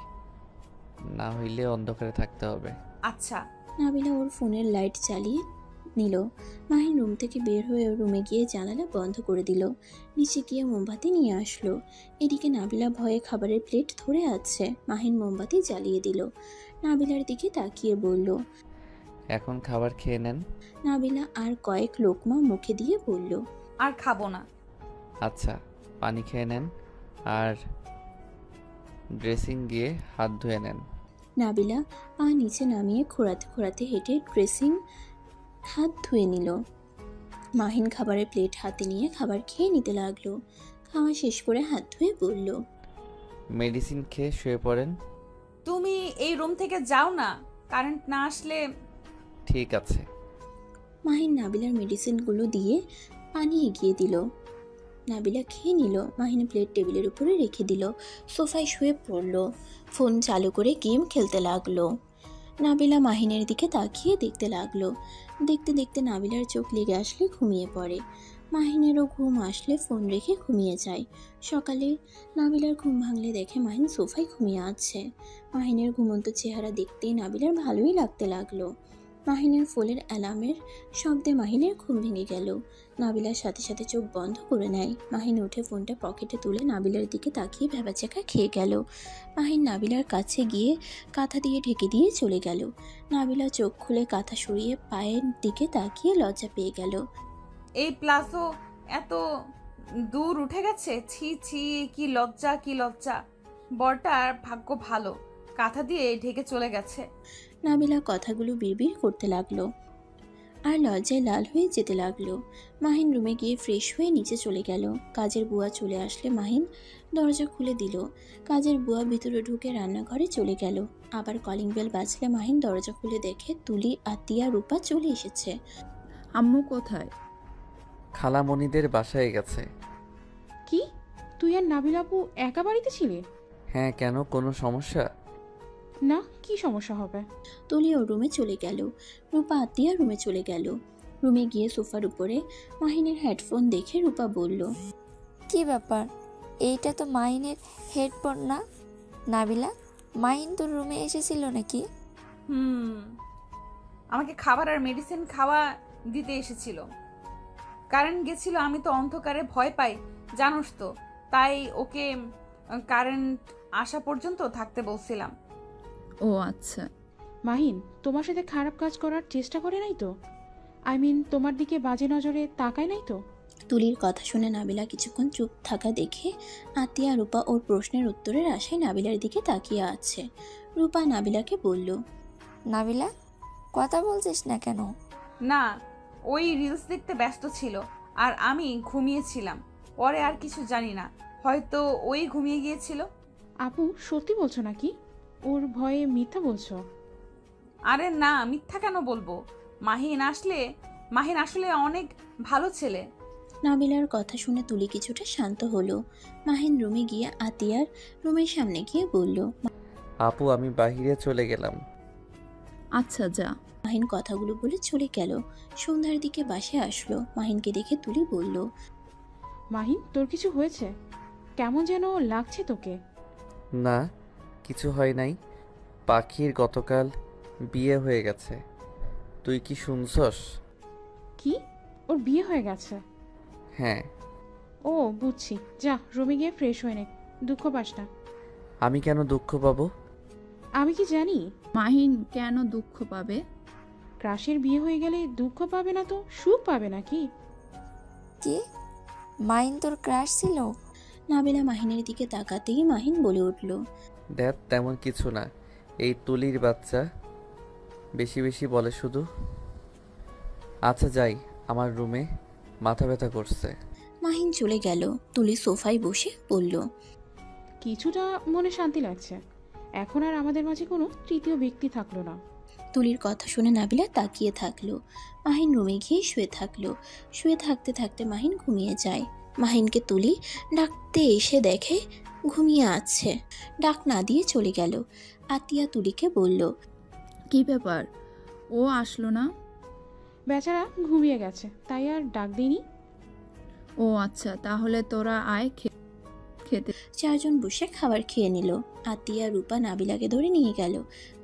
না হইলে অন্ধকারে থাকতে হবে। আচ্ছা। নাবিলা ওর ফোনের লাইট চালিয়ে নিল। মাহিন রুম থেকে বের হয়ে ওর রুমে গিয়ে জানালা বন্ধ করে দিল। নিচে গিয়ে মোমবাতি নিয়ে আসলো। এদিকে নাবিলা ভয়ে খাবারের প্লেট ধরে আছে। মাহিন মোমবাতি জ্বালিয়ে দিল। নাবিলার দিকে তাকিয়ে বলল। এখন খাবার খেয়ে নেন। নাবিলা আর কয়েক লোকমা মুখে দিয়ে বলল। আর খাবো না। আচ্ছা, পানি খেয়ে নেন আর ড্রেসিং গিয়ে হাত ধুয়ে নেন। নাবিলা পা নিচে নামিয়ে খোঁড়াতে খোঁড়াতে হেঁটে ড্রেসিং হাত ধুয়ে নিল। মাহিন খাবারের প্লেট হাতে নিয়ে খাবার খেয়ে নিতে লাগলো। খাওয়া শেষ করে হাত ধুয়ে বলল। মেডিসিন খেয়ে শুয়ে পড়েন। তুমি এই রুম থেকে যাও না, কারেন্ট না আসলে। ঠিক আছে। মাহিন নাবিলার মেডিসিনগুলো দিয়ে পানি এগিয়ে দিল। নাবিলা খেয়ে নিল। মাহিন প্লেট টেবিলের উপরে রেখে দিল। সোফায় শুয়ে পড়ল। ফোন চালু করে গেম খেলতে লাগলো। নাবিলা মাহিনের দিকে তাকিয়ে দেখতে লাগলো। দেখতে দেখতে নাবিলার চোখ লেগে আসলে ঘুমিয়ে পড়ে। মাহিনেরও ঘুম আসলে ফোন রেখে ঘুমিয়ে যায়। সকালে নাবিলার ঘুম ভাঙলে দেখে মাহিন সোফায় ঘুমিয়ে আছে। মাহিনের ঘুমন্ত চেহারা দেখতেই নাবিলার ভালোই লাগতে লাগলো। মাহিনের ফোনের অ্যালার্মের শব্দে মাহিনের ঘুম ভেঙে গেল। নাবিলার সাথে সাথে চোখ বন্ধ করে নেয়। মাহিন উঠে ফোনটা পকেটে তুলে নাবিলার দিকে তাকিয়ে ভ্যাবাচ্যাকা খেয়ে গেল। মাহিন নাবিলার কাছে গিয়ে কাঁথা দিয়ে ঢেকে দিয়ে চলে গেল। নাবিলা চোখ খুলে কাঁথা সরিয়ে পায়ের দিকে তাকিয়ে লজ্জা পেয়ে গেল। এই প্লাজো এত দূর উঠে গেছে, ছি ছি, কি লজ্জা কি লজ্জা। বরটার ভাগ্য ভালো, কাঁথা দিয়ে ঢেকে চলে গেছে। নাবিলা কথাগুলো বিড়বিড় করতে লাগলো আর লজ্জায় লাল হয়ে যেতে লাগলো। মাহিন রুমে গিয়ে ফ্রেশ হয়ে নিচে চলে গেল। কাজের বুয়া চলে আসলে মাহিন দরজা খুলে দিল। কাজের বুয়া ভিতরে ঢুকে রান্নাঘরে চলে গেল। আবার কলিং বেল বাজলে মাহিন দরজা খুলে দেখে তুলি, আতিয়া, রূপা চলে এসেছে। আম্মু কোথায়? খালামণিদের বাসায় গেছে। কি, তুই আর নাবিল আপু একা বাড়িতে ছিলে? হ্যাঁ, কেন কোনো সমস্যা? না, কি সমস্যা হবে? তুলি ওর রুমে চলে গেল। রূপা আতিয়া রুমে চলে গেল। রুমে গিয়ে সোফার উপরে মাহিনের হেডফোন দেখে রূপা বলল। কি ব্যাপার, এইটা তো মাহিনের হেডফোন না? নাবিলা, মাহিন তোর রুমে এসেছিল নাকি? আমাকে খাবার আর মেডিসিন খাওয়া দিতে এসেছিল। কারেন্ট গেছিল, আমি তো অন্ধকারে ভয় পাই জানোস তো, তাই ওকে কারেন্ট আসা পর্যন্ত থাকতে বলছিলাম। ও আচ্ছা। মাহিন তোমার সাথে খারাপ কাজ করার চেষ্টা করে নাই তো? তোমার দিকে বাজে নজরে তাকায় নাই তো? তুলির কথা শুনে নাবিলা কিছুক্ষণ চুপ থাকা দেখে আতিয়া রূপা ওর প্রশ্নের উত্তরের আশায় নাবিলার দিকে তাকিয়ে আছে। রূপা নাবিলাকে বলল। নাবিলা, কথা বলছিস না কেন? না, ওই রিলস দেখতে ব্যস্ত ছিল আর আমি ঘুমিয়েছিলাম। পরে আর কিছু জানি না, হয়তো ওই ঘুমিয়ে গিয়েছিল। আপু সত্যি বলছো নাকি? ওর ভয়ে মিথ্যা বলছো? আরে না, মিথ্যা কেন বলবো। মাহিন আসলে অনেক ভালো ছেলে। নাবিলার কথা শুনে তুলি কিছুটা শান্ত হলো। মাহিন রুমে গিয়ে আতিয়ার রুমের সামনে গিয়ে বলল। আপু, আমি বাহিরে চলে গেলাম। আচ্ছা যা। মাহিন কথাগুলো বলে চলে গেল। সন্ধ্যার দিকে বাসে আসলো। মাহিনকে দেখে তুলি বলল। মাহিন, তোর কিছু হয়েছে? কেমন যেন লাগছে তোকে। না, কিছু হয় নাই। পাখির গতকাল বিয়ে হয়ে গেছে। তুই কি শুনছস? কি, ওর বিয়ে হয়ে গেছে? হ্যাঁ। ও বুঝছি, যা রুমে গিয়ে ফ্রেশ হয়ে নে, দুঃখ পাস না। আমি কেন দুঃখ পাবো? আমি কি জানি? মাহিন কেন দুঃখ পাবে? ক্রাশের বিয়ে হয়ে গেলে দুঃখ পাবে না তো সুখ পাবে নাকি? কি, মাহিন তোর ক্রাশ ছিল? নাবিলা মাহিনের দিকে তাকাতেই মাহিন বলে উঠল। দেখ, তেমন কিছু না। এই তুলির বাচ্চা বেশি বেশি বলে শুধু। আচ্ছা যাই, আমার রুমে মাথা ব্যথা করছে। মাহিন চলে গেল। তুলি সোফায় বসে বলল। কিছুটা মনে শান্তি লাগছে, এখন আর আমাদের মাঝে কোনো তৃতীয় ব্যক্তি থাকলো না। তুলির কথা শুনে নাবিলা তাকিয়ে থাকলো। মাহিন রুমে গিয়ে শুয়ে থাকলো। শুয়ে থাকতে থাকতে মাহিন ঘুমিয়ে যায়। মাহিনকে তুলি ডাকতে এসে দেখে ঘুমিয়ে আছে। ডাক না দিয়ে চলে গেল। আতিয়া তুলিকে বলল। কি ব্যাপার, ও আসলো না? বেচারা ঘুমিয়ে গেছে, তাই আর ডাক দিইনি। ও আচ্ছা, তাহলে তোরা আয় খেতে। চারজন বসে খাবার খেয়ে নিল। আতিয়া রূপা নাবিলাকে ধরে নিয়ে গেল।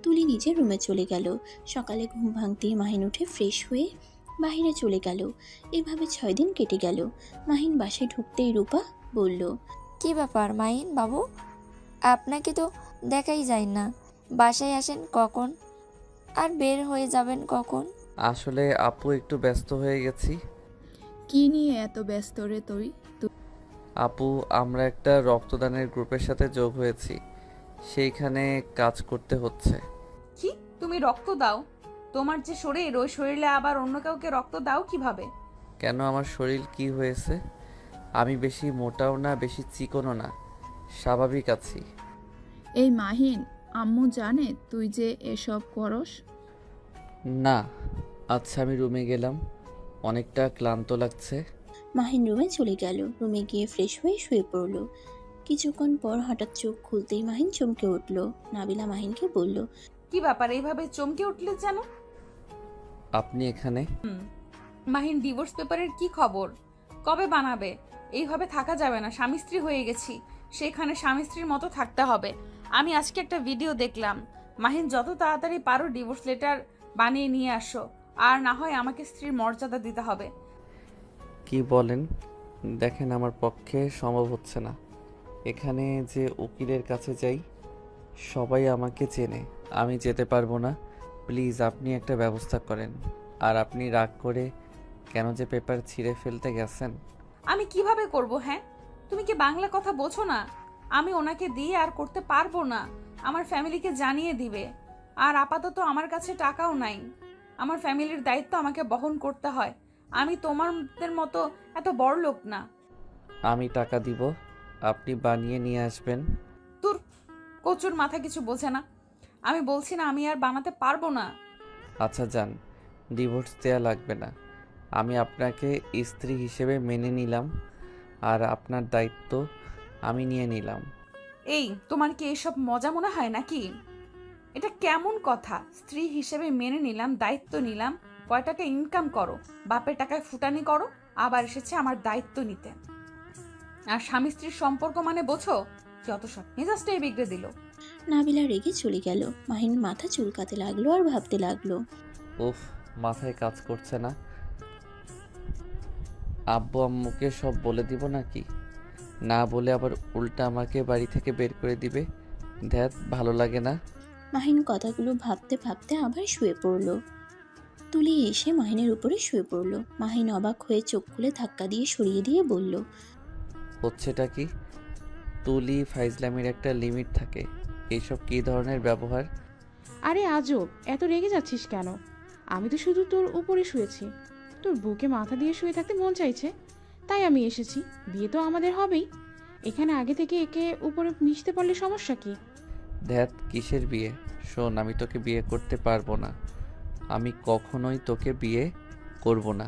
তুলি নিজের রুমে চলে গেল। সকালে ঘুম ভাঙতেই মাহিন উঠে ফ্রেশ হয়ে বাইরে চলে গেল। এভাবে 6 দিন কেটে গেল। মাহিন বাসায় ঢুকতেই রূপা বলল, কি ব্যাপার মাহিন বাবু, আপনাকে তো দেখাই যায় না। বাসায় আসেন কখন আর বের হয়ে যাবেন কখন? আসলে আপু একটু ব্যস্ত হয়ে গেছি। কি নিয়ে এত ব্যস্ত রে তুই? আপু, আমরা একটা রক্তদানের গ্রুপের সাথে যোগ হয়েছি, সেইখানে কাজ করতে হচ্ছে। কি, তুমি রক্ত দাও? তোমার যে শরীর, ওই শরীরে আবার অন্য কাউকে রক্ত দাও কিভাবে? কেন, আমার শরীর কি হয়েছে? আমি বেশি মোটাও না, বেশি চিকনও না, স্বাভাবিক আছি। এই মাহিন, আম্মু জানে তুই যে এসব করস? না। আচ্ছা, আমি রুমে গেলাম, অনেকটা ক্লান্ত লাগছে। মাহিন রুমে চলে গেল। রুমে গিয়ে ফ্রেশ হয়ে শুয়ে পড়ল। কিছুক্ষণ পর হঠাৎ চোখ খুলতেই মাহিন চমকে উঠল। নাবিলা মাহিনকে বলল, কি ব্যাপার, এইভাবে চমকে উঠলে যেন? আপনি এখানে? মাহিন, ডিভোর্স পেপারের কি খবর? কবে বানাবে? এইভাবে থাকা যাবে না, স্বামী স্ত্রী হয়ে গেছি, সেখানে স্বামী স্ত্রীর মতো থাকতে হবে। আমি আজকে একটা ভিডিও দেখলাম। মাহিন, যত তাড়াতাড়ি পারো ডিভোর্স লেটার বানিয়ে নিয়ে আসো, আর না হয় আমাকে স্ত্রীর মর্যাদা দিতে হবে। কি বলেন? দেখেন, আমার পক্ষে সম্ভব হচ্ছে না। এখানে যে উকিলের কাছে যাই, সবাই আমাকে চেনে, আমি যেতে পারবো না। প্লিজ আপনি একটা ব্যবস্থা করেন। আর আপনি রাগ করে কেন যে পেপার ছিঁড়ে ফেলতে গেছেন? আমি কিভাবে করব? হ্যাঁ, তুমি কি বাংলা কথা বোঝো না? আমি ওনাকে দিয়ে আর করতে পারবো না, আমার ফ্যামিলিকে জানিয়ে দিবে। আর আপাতত আমার কাছে টাকাও নাই, আমার ফ্যামিলির দায়িত্ব আমাকে বহন করতে হয়। আমি তোমাদের মতো এত বড় লোক না। আমি টাকা দিব, আপনি বানিয়ে নিয়ে আসবেন। তোর কচুর মাথা কিছু বোঝে না। আমি বলছি না, আমি আর বানাতে পারবো না। আচ্ছা যান, ডিভোর্স দেওয়া লাগবে না। আমি আপনাকে স্ত্রী হিসেবে মেনে নিলাম, আর আপনার দায়িত্ব আমি নিয়ে নিলাম। এই, তোমার কি এইসব মজা মনে হয় নাকি? এটা কেমন কথা? স্ত্রী হিসেবে মেনে নিলাম, দায়িত্ব নিলাম। কয় টাকা ইনকাম করো, বাপের টাকায় ফুটানি করো, আবার এসেছে আমার দায়িত্ব নিতে। আর স্বামী স্ত্রীর সম্পর্ক মানে বোঝো? যত সব মেজাজটাই বিগড়ে দিল। নাবিলা রেগে চলে গেল। মাহিন মাথা চুলকাতে লাগলো আর ভাবতে লাগলো, উফ, মাথায় কাজ করছে না। আব্বু আম্মুকে সব বলে দিব নাকি? না বলে আবার উল্টা আমাকে বাড়ি থেকে বের করে দিবে। ধ্যাত, ভালো লাগে না। মাহিন কথাগুলো ভাবতে ভাবতে আবার শুয়ে পড়ল। তুলি এসে মাহিনের উপরে শুয়ে পড়ল। মাহিন অবাক হয়ে চোখ খুলে ধাক্কা দিয়ে সরিয়ে দিয়ে বলল, হচ্ছেটা কি? তুলি ফাইজলামির একটা লিমিট থাকে, এইসব কী ধরনের ব্যবহার? আরে আজব, এত রেগে যাচ্ছিস কেন? আমি তো শুধু তোর উপরে শুয়েছি, তোর বুকে মাথা দিয়ে শুয়ে থাকতে মন চাইছে, তাই আমি এসেছি। বিয়ে তো আমাদের হবেই, এখানে আগে থেকে একে উপরে মিশতে পারলে সমস্যা কি? ধ্যাত, কিসের বিয়ে? শোন, আমি তোকে বিয়ে করতে পারবো না। আমি কখনোই তোকে বিয়ে করব না।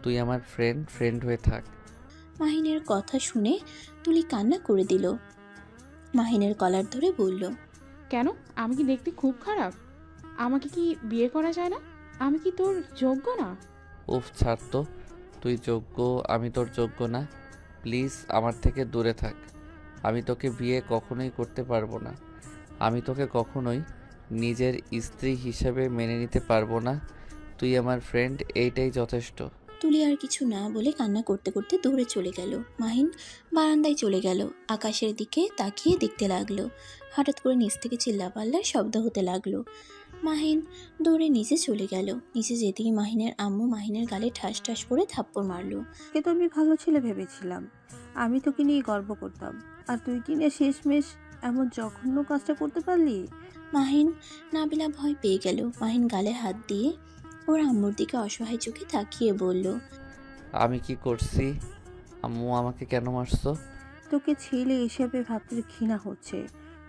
তুই আমার ফ্রেন্ড হয়ে থাক। মাহিনের কথা শুনে তুলি কান্না করে দিল। মাহিনের কলার ধরে বলল, কেন, আমি কি দেখতে খুব খারাপ? আমাকে কি বিয়ে করা যায় না? আমি কি তোর যোগ্য না? উফ, ছাড় তো। তুই যোগ্য, আমি তোর যোগ্য না। প্লিজ আমার থেকে দূরে থাক। আমি তোকে বিয়ে কখনোই করতে পারবো না। আমি তোকে কখনোই নিজের স্ত্রী হিসেবে মেনে নিতে পারবো না। তুই আমার ফ্রেন্ড, এইটাই যথেষ্ট। তুলি আর কিছু না বলে কান্না করতে করতে দৌড়ে চলে গেল। মাহিন বারান্দায় চলে গেল। আকাশের দিকে তাকিয়ে দেখতে লাগলো। হঠাৎ করে নিচ থেকে চিল্লাপাল্লার শব্দ হতে লাগলো। মাহিন দৌড়ে নিচে চলে গেল। নিচে যেতেই মাহিনের আম্মু মাহিনের গালে ঠাস ঠাস করে থাপ্পড় মারলো। তোকে তো আমি ভালো ছেলে ভেবেছিলাম, আমি তোকে নিয়ে গর্ব করতাম, আর তুই কি না শেষমেশ এমন জঘন্য কাজটা করতে পারলি? মাহিন নাবিলা ভয় পেয়ে গেল। মাহিন গালে হাত দিয়ে ওর আম্মুর দিকে অসহায় চোখে তাকিয়ে বলল, আমি কি করছি? আম্মু আমাকে কেন মারছো? তোকে ছেলে হিসেবে ভাবতে ঘৃণা হচ্ছে।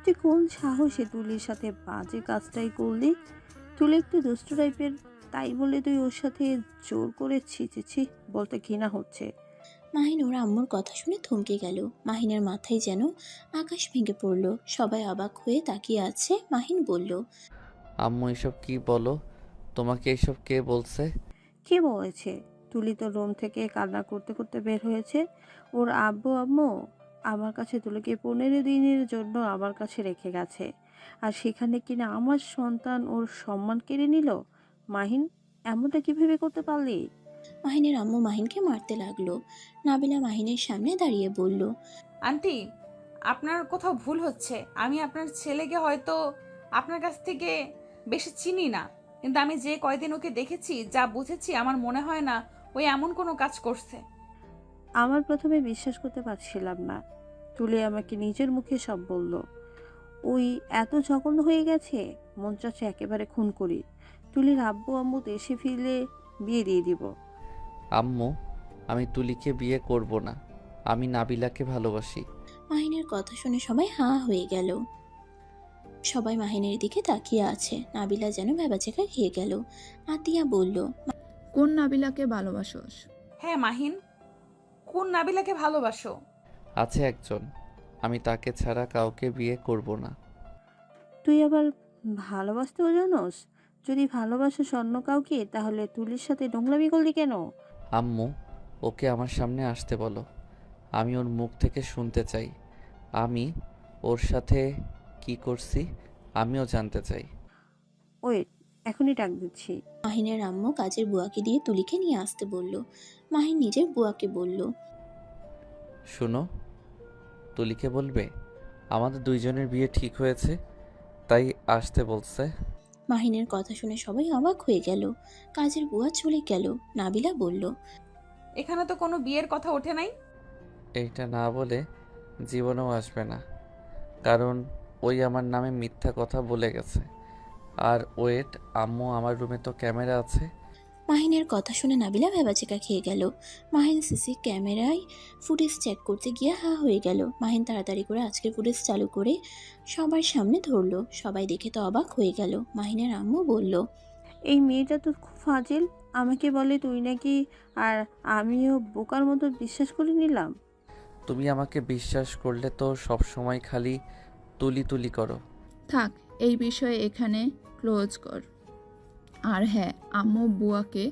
তুই কোন সাহসে তুলির সাথে বাজে কাজটাই করলি? তুলি একটু দুষ্ট টাইপের, তাই বলে তুই ওর সাথে জোর করে ছিচেছি বলতে ঘৃণা হচ্ছে। মাহিন ওর আম্মুর কথা শুনে থমকে গেল। মাহিনের মাথায় যেন আকাশ ভেঙে পড়ল। সবাই অবাক হয়ে তাকিয়ে আছে। মাহিন বলল, আম্মু এসব কি বলো? তোমাকে এইসব কে বলছে? কে বলেছে? তুলি তো রুম থেকে কান্না করতে করতে বের হয়েছে। ওর আব্বু আম্মু আমার কাছে তুলিকে 15 দিনের জন্য আমার কাছে রেখে গেছে, আর সেখানে কিনা আমার সন্তান ওর সম্মান কেড়ে নিল। মাহিন, এমনটা কিভাবে করতে পারলি? মাহিনের আম্মু মাহিনকে মারতে লাগলো। নাবিলা মাহিনের সামনে দাঁড়িয়ে বলল, আন্টি, আপনার কোথাও ভুল হচ্ছে। আমি আপনার ছেলেকে হয়তো আপনার কাছ থেকে বেশি চিনি না, কিন্তু আমি যে কয়দিন ওকে দেখেছি, যা বুঝেছি, আমার মনে হয় না ওই এমন কোনো কাজ করছে। আমার প্রথমে বিশ্বাস করতে পারছিলাম না। তুলি আমাকে নিজের মুখে সব বলল। ওই এত জঘন্য হয়ে গেছে, মন চাচ্ছে একেবারে খুন করি। তুলির আব্বু আম্মু দেশে ফিরলে বিয়ে দিয়ে দিব। আম্মু, আমি তুলিকে বিয়ে করব না। আমি নাবিলাকে ভালোবাসি। মাহিনের কথা শুনে সবাই হাঁ হয়ে গেল। সবাই মাহিনের দিকে তাকিয়ে আছে। নাবিলা যেন ভ্যাবাচেকা খেয়ে গেল। আতিয়া বলল, কোন নাবিলাকে ভালোবাসোস? হ্যাঁ মাহিন, কোন নাবিলাকে ভালোবাসো? আছে একজন, আমি তাকে ছাড়া কাউকে বিয়ে করব না। তুই আবার ভালোবাসতেও জানোস? যদি ভালোবাসিস অন্য কাউকে, তাহলে তুলির সাথে নোংরামি করলি কেন? আম্মু, ওকে আমার সামনে আসতে বলো। আমি ওর মুখ থেকে শুনতে চাই। আমি ওর সাথে কি করছি আমিও জানতে চাই। ওয়েট, এখনই ডাক দিচ্ছি। মাহিনের আম্মু কাজের বুয়াকে দিয়ে তুলিকে নিয়ে আসতে বলল। মাহিন নিজের বুয়াকে বলল, শুনো, তুলিকে বলবে আমাদের দুইজনের বিয়ে ঠিক হয়েছে, তাই আসতে বলছে। মাহিনের কথা শুনে সবাই অবাক হয়ে গেল। কাজের বুয়া চলে গেল। নাবিলা বলল, এখানে তো কোনো বিয়ের কথা ওঠে নাই। এইটা না বলে জীবনেও আসবে না, কারণ ওই আমার নামে মিথ্যা কথা বলে গেছে। আর ওয়েট, আম্মু, আমার রুমে তো ক্যামেরা আছে। মাহিনের কথা শুনে নাবিলা ভেবাচেকা খেয়ে গেল। মাহিন সিসি ক্যামেরায় ফুটেজ চেক করতে গিয়ে হা হয়ে গেল। মাহিন তাড়াতাড়ি করে আজকের ফুটেজ চালু করে সবার সামনে ধরলো। সবাই দেখে তো অবাক হয়ে গেল। মাহিনের আম্মু বলল, এই মেয়েটা তো খুব ফাজিল। আমাকে বলে তুই নাকি, আর আমিও বোকার মতো বিশ্বাস করে নিলাম। তুমি আমাকে বিশ্বাস করলে তো সব সময় খালি তুলি তুলি করো। থাক, এই বিষয়ে এখানে ক্লোজ কর। আর হ্যাঁ, আম্মু বুয়াকে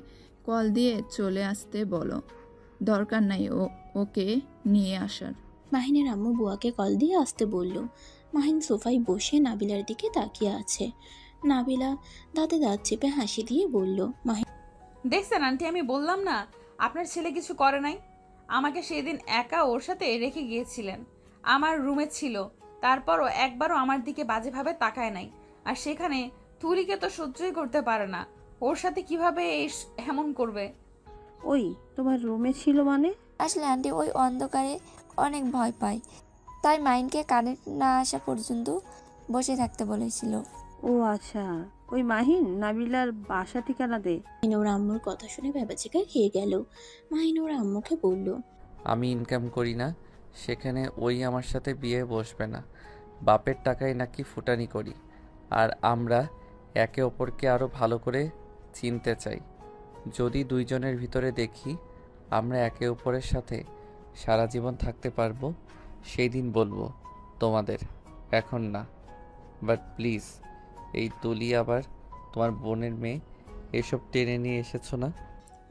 কল দিয়ে চলে আসতে বলো। দরকার নাই ওকে নিয়ে আসার। মাহিনের আম্মু বুয়াকে কল দিয়ে আসতে বলল। মাহিন সোফায় বসে নাবিলার দিকে তাকিয়ে আছে। নাবিলা দাঁতে দাঁত চেপে হাসি দিয়ে বলল, দেখছেন আন্টি, আমি বললাম না আপনার ছেলে কিছু করে নাই। আমাকে সেদিন একা ওর সাথে রেখে গিয়েছিলেন, আমার রুমে ছিল। তারপরও একবারও আমার দিকে বাজেভাবে তাকায় নাই। আর সেখানে তুলিকে তো সহ্যই করতে পারে না, ওর সাথে কিভাবে এমন করবে? ওই তোমার রুমে ছিল মানে? আসলে আন্টি ওই অন্ধকারে অনেক ভয় পায়, তাই মাইন্ডকে কারেন্ট না আসা পর্যন্ত বসে থাকতে বলেছিল। ও আচ্ছা, ওই মাহিন, নাবিলার বাসা ঠিকানা দে। মাহিন ওর আম্মুর কথা শুনে ভেবাচেকা খেয়ে গেল। মাহিন ওর আম্মুকে বলল, আমি ইনকাম করি না, সেখানে ওই আমার সাথে বিয়ে বসবে না। বাপের টাকায় নাকি ফুটানি করি। আর আমরা একে অপরকে আরও ভালো করে চিনতে চাই। যদি দুইজনের ভিতরে দেখি আমরা একে অপরের সাথে সারা জীবন থাকতে পারবো, সেই দিন বলবো তোমাদের, এখন না। বাট প্লিজ, এই তুলি আবার তোমার বোনের মেয়ে, এসব টেনে নিয়ে এসেছো না?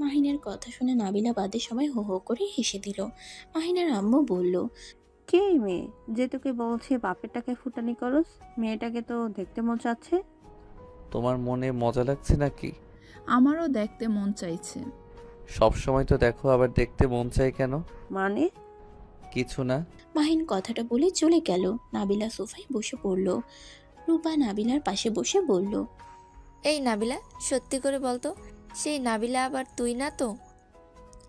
মাহিনের কথা শুনে নাবিলা বাদে সবাই হো হো করে হেসে দিল। মাহিনের আম্মু বলল, কে এই মেয়ে যে তোকে বলছে বাপের টাকায় ফুটানি করস? মেয়েটাকে তো দেখতে মন চাচ্ছে। তোমার মনে মজা লাগছে নাকি? আমারও দেখতে মন চাইছে। সব সময় তো দেখো, আবার দেখতে মন চাই কেন? মানে? কিছু না। মাহিন কথাটা বলে চলে গেল। নাবিলা সোফায় বসে পড়ল। রূপা নাবিলার পাশে বসে বলল, এই নাবিলা, সত্যি করে বলতো, সেই নাবিলা আবার তুই না তো?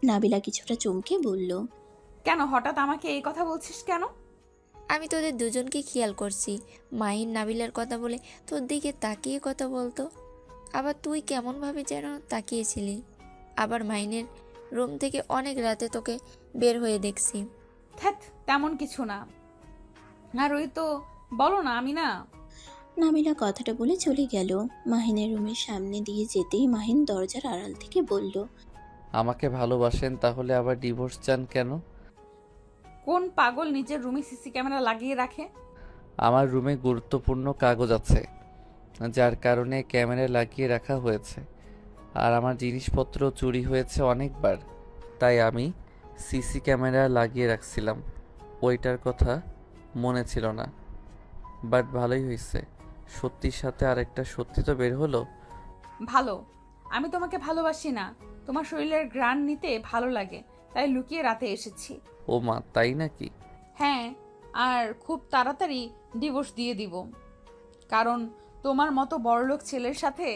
নাবিলা কিছুটা চমকে বলল, কেন হঠাৎ আমাকে এই কথা বলছিস কেন? আমি তোদের দুজনকে খেয়াল করছি। মাহিন নাবিলার কথা বলে তোর দিকে তাকিয়ে কথা বলতো, আবার তুই কেমনভাবে যেন তাকিয়েছিলি। আবার মাহিনের রুম থেকে অনেক রাতে তোকে বের হয়ে দেখছি। ধ্যাৎ, তেমন কিছু না। আর ওই তো, বলো না, আমি না। নাবিলা কথাটা বলে চলে গেল। মাহিনের রুমের সামনে দিয়ে যেতেই মাহিন দরজার আড়াল থেকে বলল, আমাকে ভালোবাসেন, তাহলে আবার ডিভোর্স চান কেন? কোন পাগল নিজের রুমে সিসি ক্যামেরা লাগিয়ে রাখে? আমার রুমে গুরুত্বপূর্ণ কাগজ আছে, যার কারণে ক্যামেরা লাগিয়ে রাখা হয়েছে। আর আমার জিনিসপত্র চুরি হয়েছে অনেকবার, তাই আমি সিসি ক্যামেরা লাগিয়ে রাখছিলাম। ওইটার কথা মনে ছিল না, বাট ভালোই হয়েছে। সত্যির সাথে আরেকটা সত্যি তো বের হলো। ভালো। আমি তোমাকে ভালোবাসি না, তোমার শরীরের ঘ্রাণ নিতে ভালো লাগে, তাই লুকিয়ে রাতে এসেছি। ও মা, তাই নাকি? হ্যাঁ, আর খুব তাড়াতাড়ি ডিভোর্স দিয়ে দিব, কারণ তোমার মতো বড়লোক ছেলের সাথে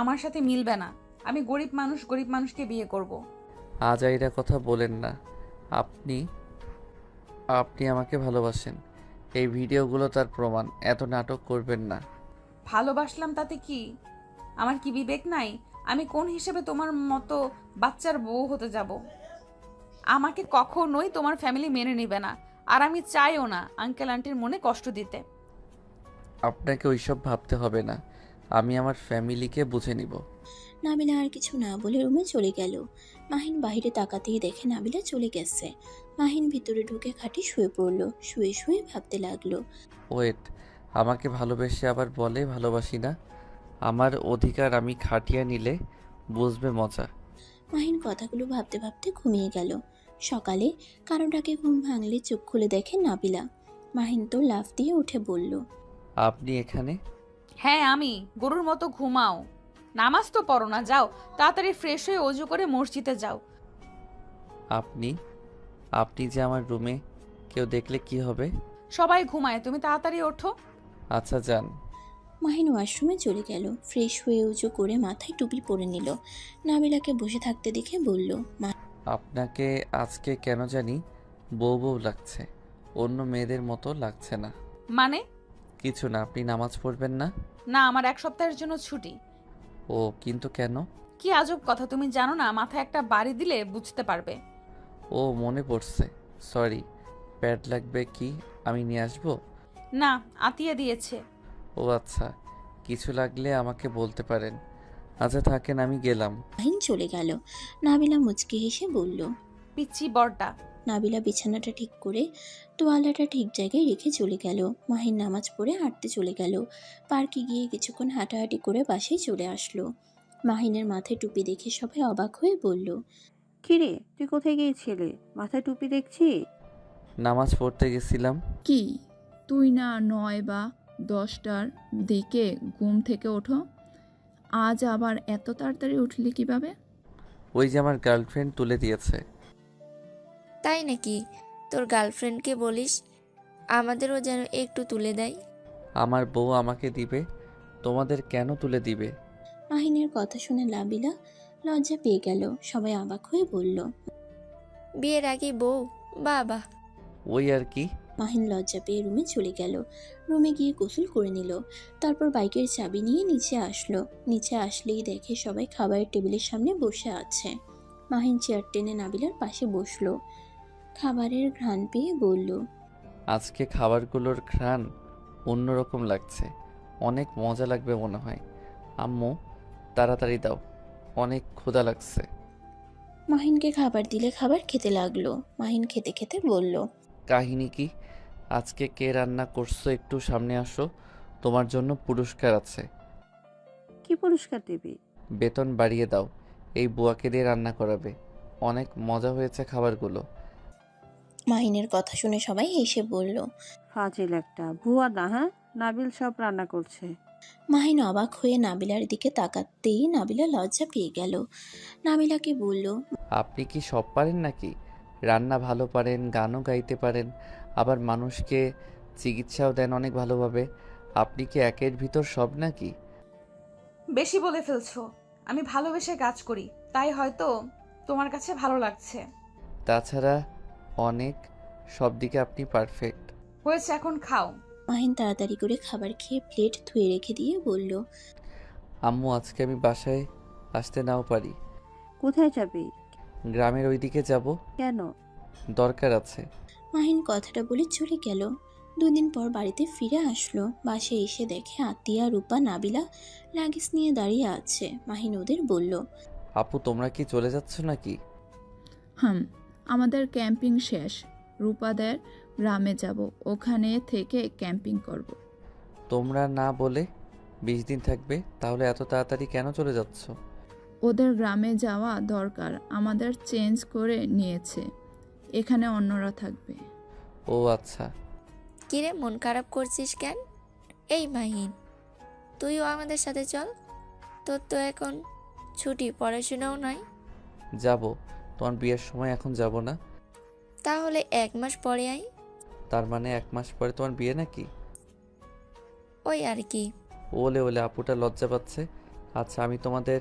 আমার সাথে মিলবে না। আমি গরিব মানুষ, গরিব মানুষকে বিয়ে করব। আজাইরা কথা বলেন না। আপনি আপনি আমাকে ভালোবাসেন, এই ভিডিওগুলো তার প্রমাণ। এত নাটক করবেন না। ভালোবাসলাম তাতে কি? আমার কি বিবেক নাই? আমি কোন হিসেবে তোমার মতো বাচ্চার বউ হতে যাব? আমাকে কখনোই তোমার ফ্যামিলি মেনে নেবে না, আর আমি চাইও না আঙ্কেল আন্টির মনে কষ্ট দিতে। আপনাকে ওইসব ভাবতে হবে না, আমি আমার ফ্যামিলিকে বুঝে নিব। নাবিলা আর কিছু না বলে রুমে চলে গেল। মাহিন বাইরে তাকাতেই দেখে নাবিলা চলে গেছে। মাহিন ভিতরে ঢুকে খাটে শুয়ে পড়ল। শুয়ে শুয়ে ভাবতে লাগলো। ওয়েট, আমাকে ভালোবেসে আবার বলে ভালোবাসি না। আমার অধিকার আমি খাটিয়ে নিলে বুঝবে মজা। মাহিন কথাগুলো ভাবতে ভাবতে ঘুমিয়ে গেল। সকালে কারোটাকে ঘুম ভাঙলে চোখ খুলে দেখে নাবিলা। মাহিন তো লাফ দিয়ে উঠে বলল, আপনি এখানে? হ্যাঁ, আমি। গরুর মতো ঘুমাও, নামাজ তো পড়ো না। যাও তাড়াতাড়ি ফ্রেশ হয়ে অজু করে মসজিদে যাও। আপনি আপনি যে আমার রুমে, কেউ দেখলে কি হবে? সবাই ঘুমায়, তুমি তাড়াতাড়ি ওঠো। আচ্ছা যান। মাহিন ওয়াশরুমে চলে গেল। ফ্রেশ হয়ে উঁচু করে মাথায় টুপি পরে নিল। নাবিলাকে বসে থাকতে দেখে বলল, আপনাকে আজকে কেন জানি বউ বউ লাগছে, অন্য মেয়েদের মতো লাগছে না। মানে? কিছু না, আপনি নামাজ পড়বেন না? না, আমার 1 সপ্তাহের জন্য ছুটি। ও, কিন্তু কেন? কি আজব কথা, তুমি জানো না? মাথায় একটা বাড়ি দিলে বুঝতে পারবে। ও, মনে পড়ছে, সরি। প্যাড লাগবে কি আমি নিয়ে আসবো? না, আতিয়া দিয়েছে। ও আচ্ছা, কিছু লাগলে আমাকে বলতে পারেন। আচ্ছা থাকেন, আমি গেলাম। মাহিন চলে গেল। নাবিলা মুচকি হেসে বলল। পিচ্ছি বড়টা। নাবিলা বিছানাটা ঠিক করে তোয়ালাটা ঠিক জায়গায় রেখে চলে গেল। মাহিন নামাজ পড়ে হাঁটতে চলে গেল। পার্কে গিয়ে কিছুক্ষণ হাঁটাহাঁটি করে বাসায় চলে আসলো। মাহিনের মাথায় টুপি দেখে সবাই অবাক হয়ে বলল, কিরে, তুই কোথায় গিয়েছিলি? মাথায় টুপি দেখছি। নামাজ পড়তে গেছিলাম। কি, তুই না 9 বা 10টার দিকে ঘুম থেকে ওঠো? আজ আবার এত তাড়াতাড়ি উঠলি কিভাবে? ওই যে আমার গার্লফ্রেন্ড তুলে দিয়েছে। তাই নাকি? তোর গার্লফ্রেন্ডকে বলিস আমাদেরও যেন একটু তুলে দেয়। আমার বউ আমাকে দিবে, তোমাদের কেন তুলে দিবে? মাহিনের কথা শুনে নাবিলা লজ্জা পেয়ে গেল। সবাই অবাক হয়ে বলল। বিয়ের আগে বউ? বাবা। ওই আর কি। মাহিন লজ্জা পেয়ে রুমে চলে গেল। রুমে গিয়ে গোসল করে নিল। তারপর বাইকের চাবি নিয়ে নিচে আসলো। নিচে আসলেই দেখে সবাই খাবারের টেবিলের সামনে বসে আছে। মাহিন চেয়ার টেনে নাবিলার পাশে বসলো। খাবারের ঘ্রাণ পেয়ে বলল, আজকে খাবারগুলোর ঘ্রাণ অন্যরকম লাগছে, অনেক মজা লাগবে মনে হয়। আম্মু তাড়াতাড়ি দাও, অনেক ক্ষুধা লাগছে। মাহিনকে খাবার দিলে খাবার খেতে লাগলো। মাহিন খেতে খেতে বলল, কাহিনী কি? আজকে কে রান্না করছো একটু সামনে আসো, তোমার জন্য পুরস্কার আছে। কি পুরস্কার দিবি? বেতন বাড়িয়ে দাও, এই বুয়াকে দিয়ে রান্না করাবে। অনেক মজা হয়েছে খাবারগুলো। মাহিনের কথা শুনে সবাই হেসে বলল। ফাজিল একটা ভুয়া না। হ্যাঁ, নাবিল সব রান্না করছে। মাহিন অবাক হয়ে নাবিলার দিকে তাকাতেই নাবিলা লজ্জা পেয়ে গেল। নাবিলাকে বলল, আপনি কি সব পারেন নাকি? রান্না ভালো পারেন, গানও গাইতে পারেন, আবার মানুষকে চিকিৎসাও দেন অনেক ভালোভাবে। আপনি কি একের ভিতর সব নাকি? বেশি বলে ফেলছো। আমি ভালোবেসে কাজ করি, তাই হয়তো তোমার কাছে ভালো লাগছে। তাছাড়া অনেক সব দিকে আপনি পারফেক্ট। হয়েছে, এখন খাও। মাহিন তাড়াতাড়ি করে খাবার খেয়ে প্লেট ধুয়ে রেখে দিয়ে বলল, আম্মু আজকে আমি বাসায় আসতে নাও পারি। কোথায় যাবি? গ্রামের ওইদিকে যাব, কেন? দরকার আছে। মাহিন কথাটা বলে চলে গেল। 2 দিন পর বাড়িতে ফিরে আসলো। বাসায় এসে দেখে আতিয়া, রূপা, নাবিলা লাগেজ নিয়ে দাঁড়িয়ে আছে। মাহিন ওদের বলল, আপু তোমরা কি চলে যাচ্ছ নাকি? আমাদের ক্যাম্পিং শেষ। রূপাদের গ্রামে যাব, ওখানে থেকে ক্যাম্পিং করব। তোমরা না বলে? 20 দিন থাকবে? তাহলে এত তাড়াতাড়ি কেন চলে যাচ্ছ? ওদের গ্রামে যাওয়া দরকার, আমাদের চেঞ্জ করে নিয়েছে, এখানে অন্যরা থাকবে। ও আচ্ছা। কিরে মন খারাপ করছিস কেন? এই মাহিন, তুইও আমাদের সাথে চল। তোর তো এখন ছুটি, পড়াশোনাও নাই। যাব, তোমার বিয়ের সময় এখন যাব না। তাহলে 1 মাস পরে আই। তার মানে 1 মাস পরে তোমার বিয়ে নাকি? ওই আর কি। ওলে ওলে, আপুটা লজ্জা পাচ্ছে। আচ্ছা, আমি তোমাদের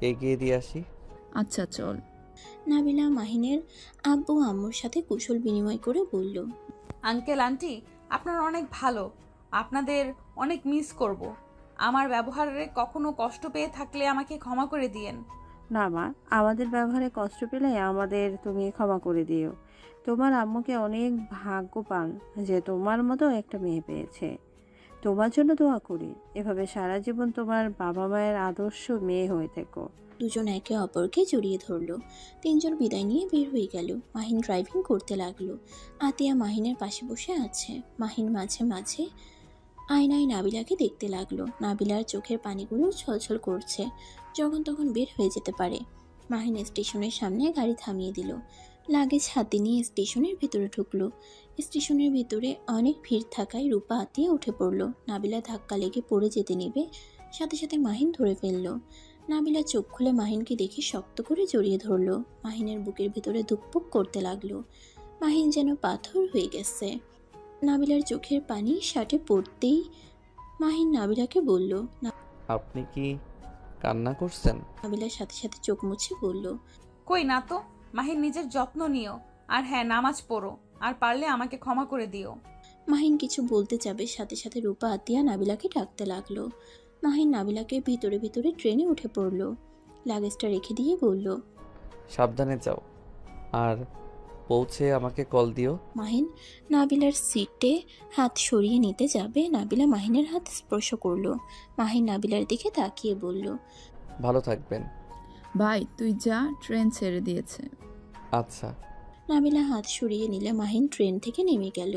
এগিয়ে দিয়ে আসি। আচ্ছা চল। নাবিলা মাহিনের আব্বু আম্মুর সাথে কুশল বিনিময় করে বলল, আঙ্কেল আন্টি, আপনারা অনেক ভালো। আপনাদের অনেক মিস করব। আমার ব্যবহারে কখনো কষ্ট পেয়ে থাকলে আমাকে ক্ষমা করে দিয়েন। না মা, আমাদের ব্যবহারে কষ্ট পেলে আমাদের তুমি ক্ষমা করে দিও। তোমার আম্মুকে অনেক ভাগ্যবান যে তোমার মতো একটা মেয়ে পেয়েছে। তোমার জন্য দোয়া করি, এভাবে সারা জীবন তোমার বাবা মায়ের আদর্শ মেয়ে হয়ে থেকো। দুজন একে অপরকে জড়িয়ে ধরলো। তিনজন বিদায় নিয়ে বের হয়ে গেল। মাহিন ড্রাইভিং করতে লাগলো। আতিয়া মাহিনের পাশে বসে আছে। মাহিন মাঝে মাঝে আয়নায় নাবিলাকে দেখতে লাগলো। নাবিলার চোখের পানিগুলো ছলছল করছে, যখন তখন বের হয়ে যেতে পারে। মাহিন স্টেশনের সামনে গাড়ি থামিয়ে দিল। লাগেজ হাতে নিয়ে স্টেশনের ভিতরে ঢুকলো। স্টেশনের ভিতরে অনেক ভিড় থাকায় রূপা আতিয়া উঠে পড়লো। নাবিলা ধাক্কা লেগে পড়ে যেতে নেবে, সাথে সাথে মাহিন ধরে ফেললো। নাবিলা চোখ খুলে মাহিনকে দেখে শক্ত করে জড়িয়ে ধরলো। মাহিনের বুকের ভিতরে ধুকপুক করতে লাগলো। মাহিন যেন পাথর হয়ে গেছে। নাবিলার চোখের পানি শার্টে পড়তেই মাহিন নাবিলাকে বলল, আপনি কি কান্না করছেন? নাবিলার সাথে সাথে চোখ মুছে বলল, কই না তো। মাহিন, নিজের যত্ন নিও। আর হ্যাঁ, নামাজ পড়ো। আর পারলে আমাকে ক্ষমা করে দিও। মাহিন কিছু বলতে যাবে, সাথে সাথে রূপা আতিয়া নাবিলাকে ডাকতে লাগলো। মাহিন নাবিলাকে ভিতরে ভিতরে ট্রেনে উঠে পড়লো। লাগেজটা রেখে দিয়ে বলল, সাবধানে যাও, আর পৌঁছে আমাকে কল দিও। মাহিন নাবিলার সিটে হাত সরিয়ে নিতে যাবে, নাবিলা মাহিনের হাত স্পর্শ করলো। মাহিন নাবিলার দিকে তাকিয়ে বলল, ভালো থাকবেন। ভাই তুই যা, ট্রেন ছেড়ে দিয়েছে। আচ্ছা। নাবিলা হাত সরিয়ে নিলে মাহিন ট্রেন থেকে নেমে গেল।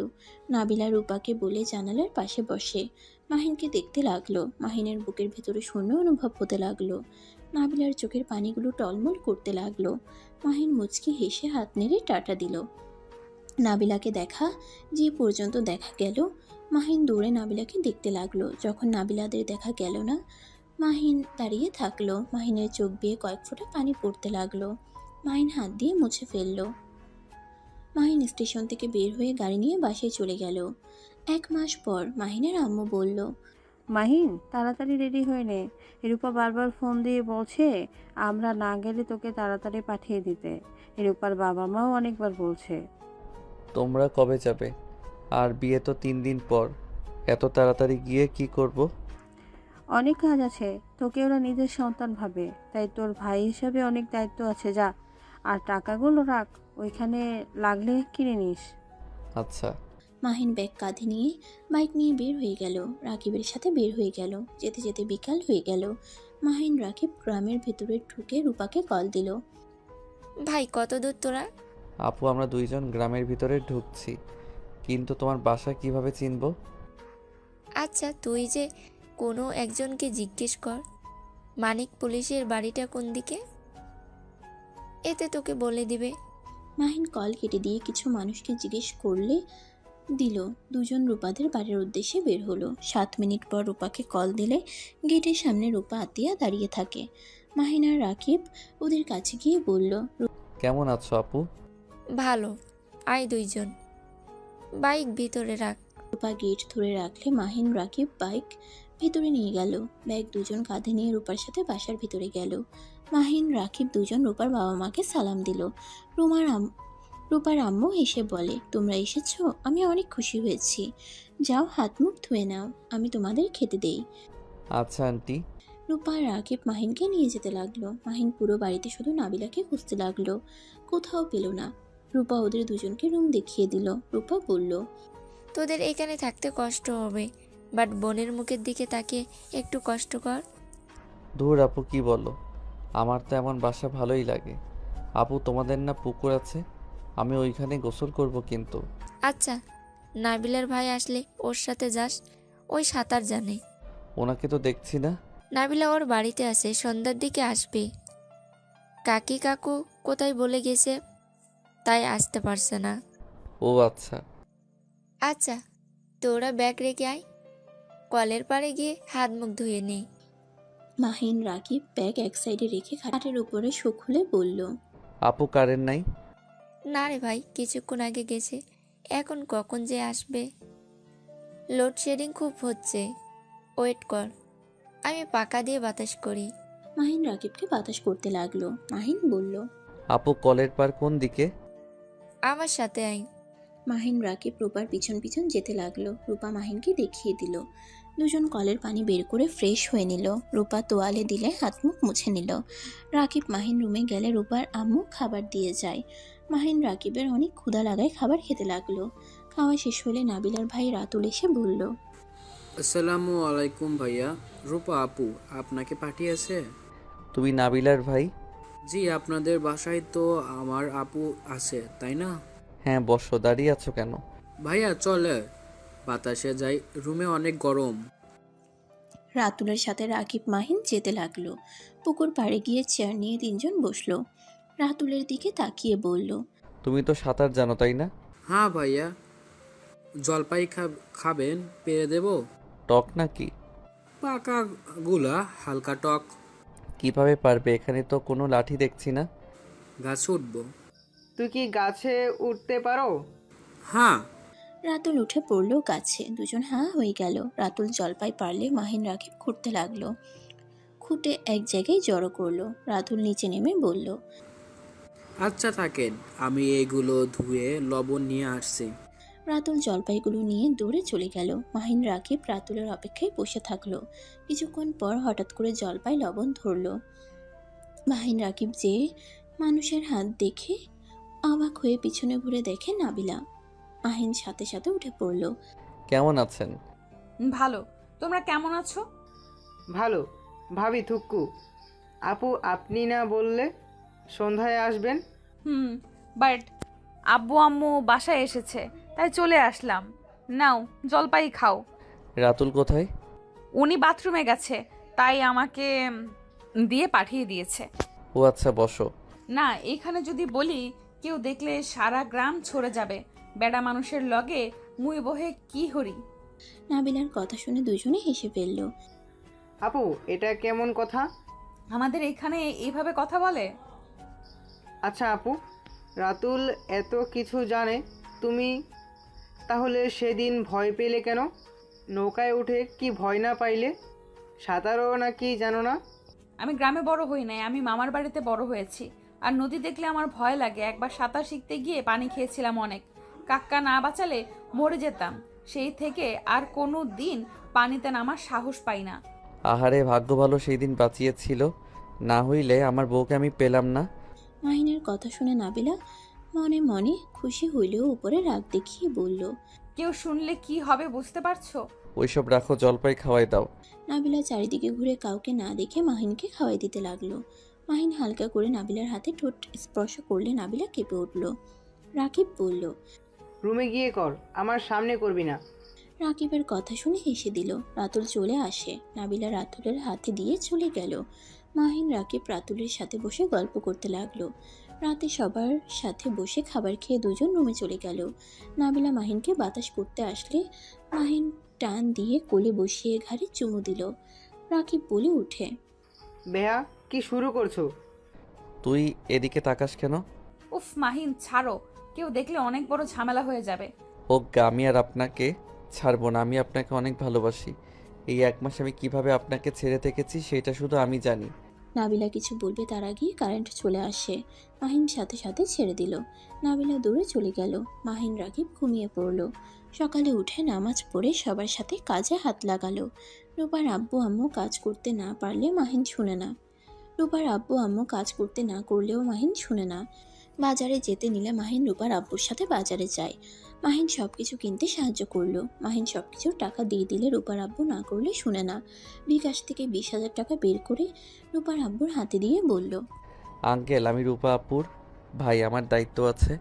নাবিলা রূপাকে বলে জানালার পাশে বসে মাহিনকে দেখতে লাগলো। মাহিনের বুকের ভেতরে শূন্য অনুভব হতে লাগলো। নাবিলার চোখের পানিগুলো টলমল করতে লাগলো। মাহিন মুচকি হেসে হাত নেড়ে টাটা দিল। নাবিলাকে দেখা যে পর্যন্ত দেখা গেল, মাহিন দৌড়ে নাবিলাকে দেখতে লাগলো। যখন নাবিলাদের দেখা গেল না, মাহিন দাঁড়িয়ে থাকলো। মাহিনের চোখ দিয়ে কয়েক ফোঁটা পানি পড়তে লাগলো। মাহিন হাত দিয়ে মুছে ফেললো। মাহিন স্টেশন থেকে বের হয়ে গাড়ি নিয়ে বাসায় চলে গেল। 1 মাস পর মাহিনের আম্মু বলল, মাহিন, তাড়াতাড়ি রেডি হয়ে নে। রূপা বারবার ফোন দিয়ে বলছে আমরা না গেলে তোকে তাড়াতাড়ি পাঠিয়ে দিতে। রূপার বাবা মাও অনেকবার বলছে। তোমরা কবে যাবে? আর বিয়ে তো 3 দিন পর। এত তাড়াতাড়ি গিয়ে কি করব? অনেক কাজ আছে, তোকে ওরা নিজের সন্তান ভাবে, তাই তোর ভাই হিসাবে অনেক দায়িত্ব আছে। যা, আর টাকাগুলো রাখ, ওইখানে লাগলে কিনে নিস। আচ্ছা। মাহিন ব্যাগ কাঁধে নিয়ে বাইক নিয়ে বের হয়ে গেল। রাকিবের সাথে বের হয়ে গেল। যেতে যেতে বিকাল হয়ে গেল। মাহিন রাকিব গ্রামের ভেতরে ঢুকে রূপাকে কল দিল। ভাই কত দূর তোরা? আপু, আমরা দুইজন গ্রামের ভিতরে ঢুকছি, কিন্তু তোমার বাসা কিভাবে চিনবো? আচ্ছা, তুই যে কোনো একজনকে জিজ্ঞেস কর মানিক পুলিশের বাড়িটা কোন দিকে, এতে তোকে বলে দিবে। মাহিন কল কেটে দিয়ে কিছু মানুষকে জিজ্ঞেস করলে দিল। দুজন রূপাদের বাড়ির উদ্দেশ্যে বের হলো। 7 মিনিট পর রূপাকে কল দিলে গেটের সামনে রূপা আতিয়া দাঁড়িয়ে থাকে। মাহিন আর রাকিব ওদের কাছে গিয়ে বলল, কেমন আছো আপু? ভালো, আয় দুইজন, বাইক ভিতরে রাখ। রূপা গেট ধরে রাখলে মাহিন রাকিব বাইক ভিতরে নিয়ে গেল। ব্যাগ দুজন কাঁধে নিয়ে রূপার সাথে বাসার ভিতরে গেল। মাহিন রাকিব দুজন রূপার বাবা মাকে সালাম দিল। রূপার আম্মু এসে বলে, তোমরা এসেছো, আমি অনেক খুশি হয়েছি। যাও হাত মুখ ধুয়ে নাও, আমি তোমাদের খেতে দেই। আচ্ছা আন্টি। রূপা আর রাকিব মাহিনকে নিয়ে যেতে লাগলো। মাহিন পুরো বাড়িতে শুধু নাবিলাকে খুঁজতে লাগলো, কোথাও পেল না। রূপা ওদের দুজনকে রুম দেখিয়ে দিল। রূপা বলল, তোদের এখানে থাকতে কষ্ট হবে, বাট বোনের মুখের দিকে তাকিয়ে একটু কষ্ট কর। ধুর আপু, কি বলো? আমার তো এমন বাসা ভালোই লাগে। আপু, তোমাদের না পুকুর আছে? আমি ওইখানে গোসল করব কিন্তু। আচ্ছা, নাবিলার ভাই আসলে ওর সাথে যাস, ওই সাঁতার জানে। ওনাকে তো দেখছি না। নাবিলা ওর বাড়িতে আছে, সন্ধ্যার দিকে আসবে। কাকি কাকু কোথায় বলে গেছে, তাই আসতে পারছে না। ও আচ্ছা। আচ্ছা, তোরা ব্যাগ রেখে আয়, কলের পাড়ে গিয়ে হাত মুখ ধুয়ে নে। মাহিন রাকিব ব্যাগ এক সাইডে রেখে খাটের উপরে শোক খুলে বলল, আপু কারেন্ট নাই? না রে ভাই, কিছুক্ষণ আগে গেছে, এখন কখন যে আসবে। লোডশেডিং খুব হচ্ছে, ওয়েট কর, আমি পাকা দিয়ে বাতাস করি। মাহিন রাকিবকে বাতাস করতে লাগলো। মাহিন বলল, আপু কলের পার কোন দিকে? আমার সাথে আয়। মাহিন রাকিব রূপার পিছন পিছন যেতে লাগলো। রূপা মাহিনকে দেখিয়ে দিল। দুজন কলের পানি বের করে ফ্রেশ হয়ে নিল। রূপা তোয়ালে দিলে হাত মুখ মুছে নিল। রাকিব মাহিন রুমে গেলে রূপার আম্মু খাবার দিয়ে যায়। মাহিন রাকিবের অনেক ক্ষুধা লাগায় খাবার খেতে লাগলো। খাওয়া শেষ হলে নাবিলার ভাই রাতুল এসে বলল, আসসালামু আলাইকুম ভাইয়া। রূপা আপু আপনাকে পাঠিয়েছে? তুমি নাবিলার ভাই? জি, আপনাদের বাসায় তো আমার আপু আছে, তাই না? হ্যাঁ বসো, দাঁড়িয়ে আছো কেন? ভাইয়া চলে, বাতাসে যাই, রুমে অনেক গরম। রাতুলের সাথে রাকিব মাহিন যেতে লাগলো। পুকুর পাড়ে গিয়ে চেয়ার নিয়ে তিনজন বসলো। রাতুলের দিকে তাকিয়ে বলল, তুমি তো সাঁতার জানো তাই না? হ্যাঁ ভাইয়া। জলপাই খাবেন? পেরে দেব? টক নাকি? পাকা গুলা, হালকা টক। কিভাবে পারবে, এখানে তো কোনো লাঠি দেখছি না। গাছে উঠবো। তুই কি গাছে উঠতে পারো? হ্যাঁ। রাতুল উঠে পড়লো গাছে। দুজন হাঁ হয়ে গেল। রাতুল জলপাই পারলে মাহিন রাকিব খুঁড়তে লাগলো। খুঁটে এক জায়গায় জড়ো করলো। রাতুল নিচে নেমে বলল, আচ্ছা থাকেন, আমি এইগুলো ধুয়ে লবণ নিয়ে আসছি। রাতুল জলপাইগুলো নিয়ে দৌড়ে চলে গেল। মাহিন রাকিব রাতুলের অপেক্ষায় বসে থাকলো। কিছুক্ষণ পর হঠাৎ করে জলপাই লবণ ধরলো। মাহিন রাকিব যে মানুষের হাত দেখে অবাক হয়ে পিছনে ঘুরে দেখে নাবিলা। মাহিন সাথে সাথে উঠে পড়ল। কেমন আছেন? ভালো। তোমরা কেমন আছো? ভালো। ভাবি থুক্কু, আপু আপনি না বললে সন্ধ্যায় আসবেন? বাট আব্বু আম্মু বাসায় এসেছে, তাই চলে আসলাম। নাও জলপাই খাও। রাতুল কোথায়? উনি বাথরুমে গেছে, তাই আমাকে দিয়ে পাঠিয়ে দিয়েছে। ও আচ্ছা, বসো। না, এখানে যদি বলি কেউ দেখলে সারা গ্রাম ছড়ে যাবে। বেড়া মানুষের লগে মুই বহে কি হরি। নাবিলার কথা শুনে দুজনে হেসে ফেলল। আপু এটা কেমন কথা? আমাদের এখানে এইভাবে কথা বলে? আচ্ছা আপু, রাতুল এত কিছু জানে, তুমি তাহলে সেদিন ভয় পেলে কেন? নৌকায় উঠে কি ভয় না পাইলে? সাঁতারও নাকি জানো না? আমি গ্রামে বড় হই নাই, আমি মামার বাড়িতে বড় হয়েছি। আর নদী দেখলে আমার ভয় লাগে। একবার সাঁতার শিখতে গিয়ে পানি খেয়েছিলাম অনেক। কাক্কা না বাঁচালে মরে যেতাম। সেই থেকে আর কোনো দিন পানিতে নামার সাহস পাই না। আহারে, ভাগ্য ভালো সেই দিন বাঁচিয়েছিল, না হইলে আমার বউকে আমি পেলাম না। মাহিনের কথা শুনে নাবিলা মনে মনে খুশি হইলেও উপরে রাগ দেখিয়ে বলল, কেউ শুনলে কি হবে বুঝতে পারছো? ওইসব রাখো, জলপাই খাওয়াই দাও। নাবিলা চারিদিকে ঘুরে কাউকে না দেখে মাহিনকে খাওয়াই দিতে লাগলো। মাহিন হালকা করে নাবিলার হাতে ঠোঁট স্পর্শ করলে নাবিলা কেঁপে উঠল। রাকিব বলল, রুমে গিয়ে কর, আমার সামনে করবি না। রাকিবের কথা শুনে হেসে দিল। রাতুল চলে আসে। নাবিলা রাতুলের হাতে দিয়ে চলে গেল। মাহিন রাকিব রাতুলের সাথে বসে গল্প করতে লাগলো। রাতে সবার সাথে বসে খাবার খেয়ে দুজন রুমে চলে গেল। নাবিলা মাহিনকে বাতাস করতে আসলে মাহিন টান দিয়ে কোলে বসিয়ে ঘাড়ে চুমু দিল। রাকিব বলে উঠে, বেহা কি শুরু করছো? তুই এদিকে তাকাস কেন? উফ মাহিন ছাড়ো, কেউ দেখলে অনেক বড় ঝামেলা হয়ে যাবে। ওগা, আমি আর আপনাকে ছাড়বো না। আমি আপনাকে অনেক ভালোবাসি। এই 1 মাস আমি কিভাবে আপনাকে ছেড়ে থেকেছি সেটা শুধু আমি জানি। নাবিলা কিছু বলবে তার আগেই কারেন্ট চলে আসে। মাহিন সাথে সাথে ছেড়ে দিল। নাবিলা দূরে চলে গেল। মাহিন রাকিব ঘুমিয়ে পড়ল। সকালে উঠে নামাজ পড়ে সবার সাথে কাজে হাত লাগালো। রূপার আব্বু আম্মু কাজ করতে না পারলে মাহিন শুনে না। রূপার আব্বু আম্মু কাজ করতে না করলেও মাহিন শুনে না। বাজারে যেতে নিলে মাহিন রূপার আব্বুর সাথে বাজারে যায়। মাহিন সবকিছু কিনতে সাহায্য করলো। মাহিন সবকিছুর টাকা দিয়ে দিলে রূপার আব্বু না করলে শুনে না। বিকাশ থেকে 20,000 টাকা বের করে রূপার আব্বুর হাতে দিয়ে বলল, আঙ্কেল, আমি রূপা আপুর ভাই, আমার দায়িত্ব আছে।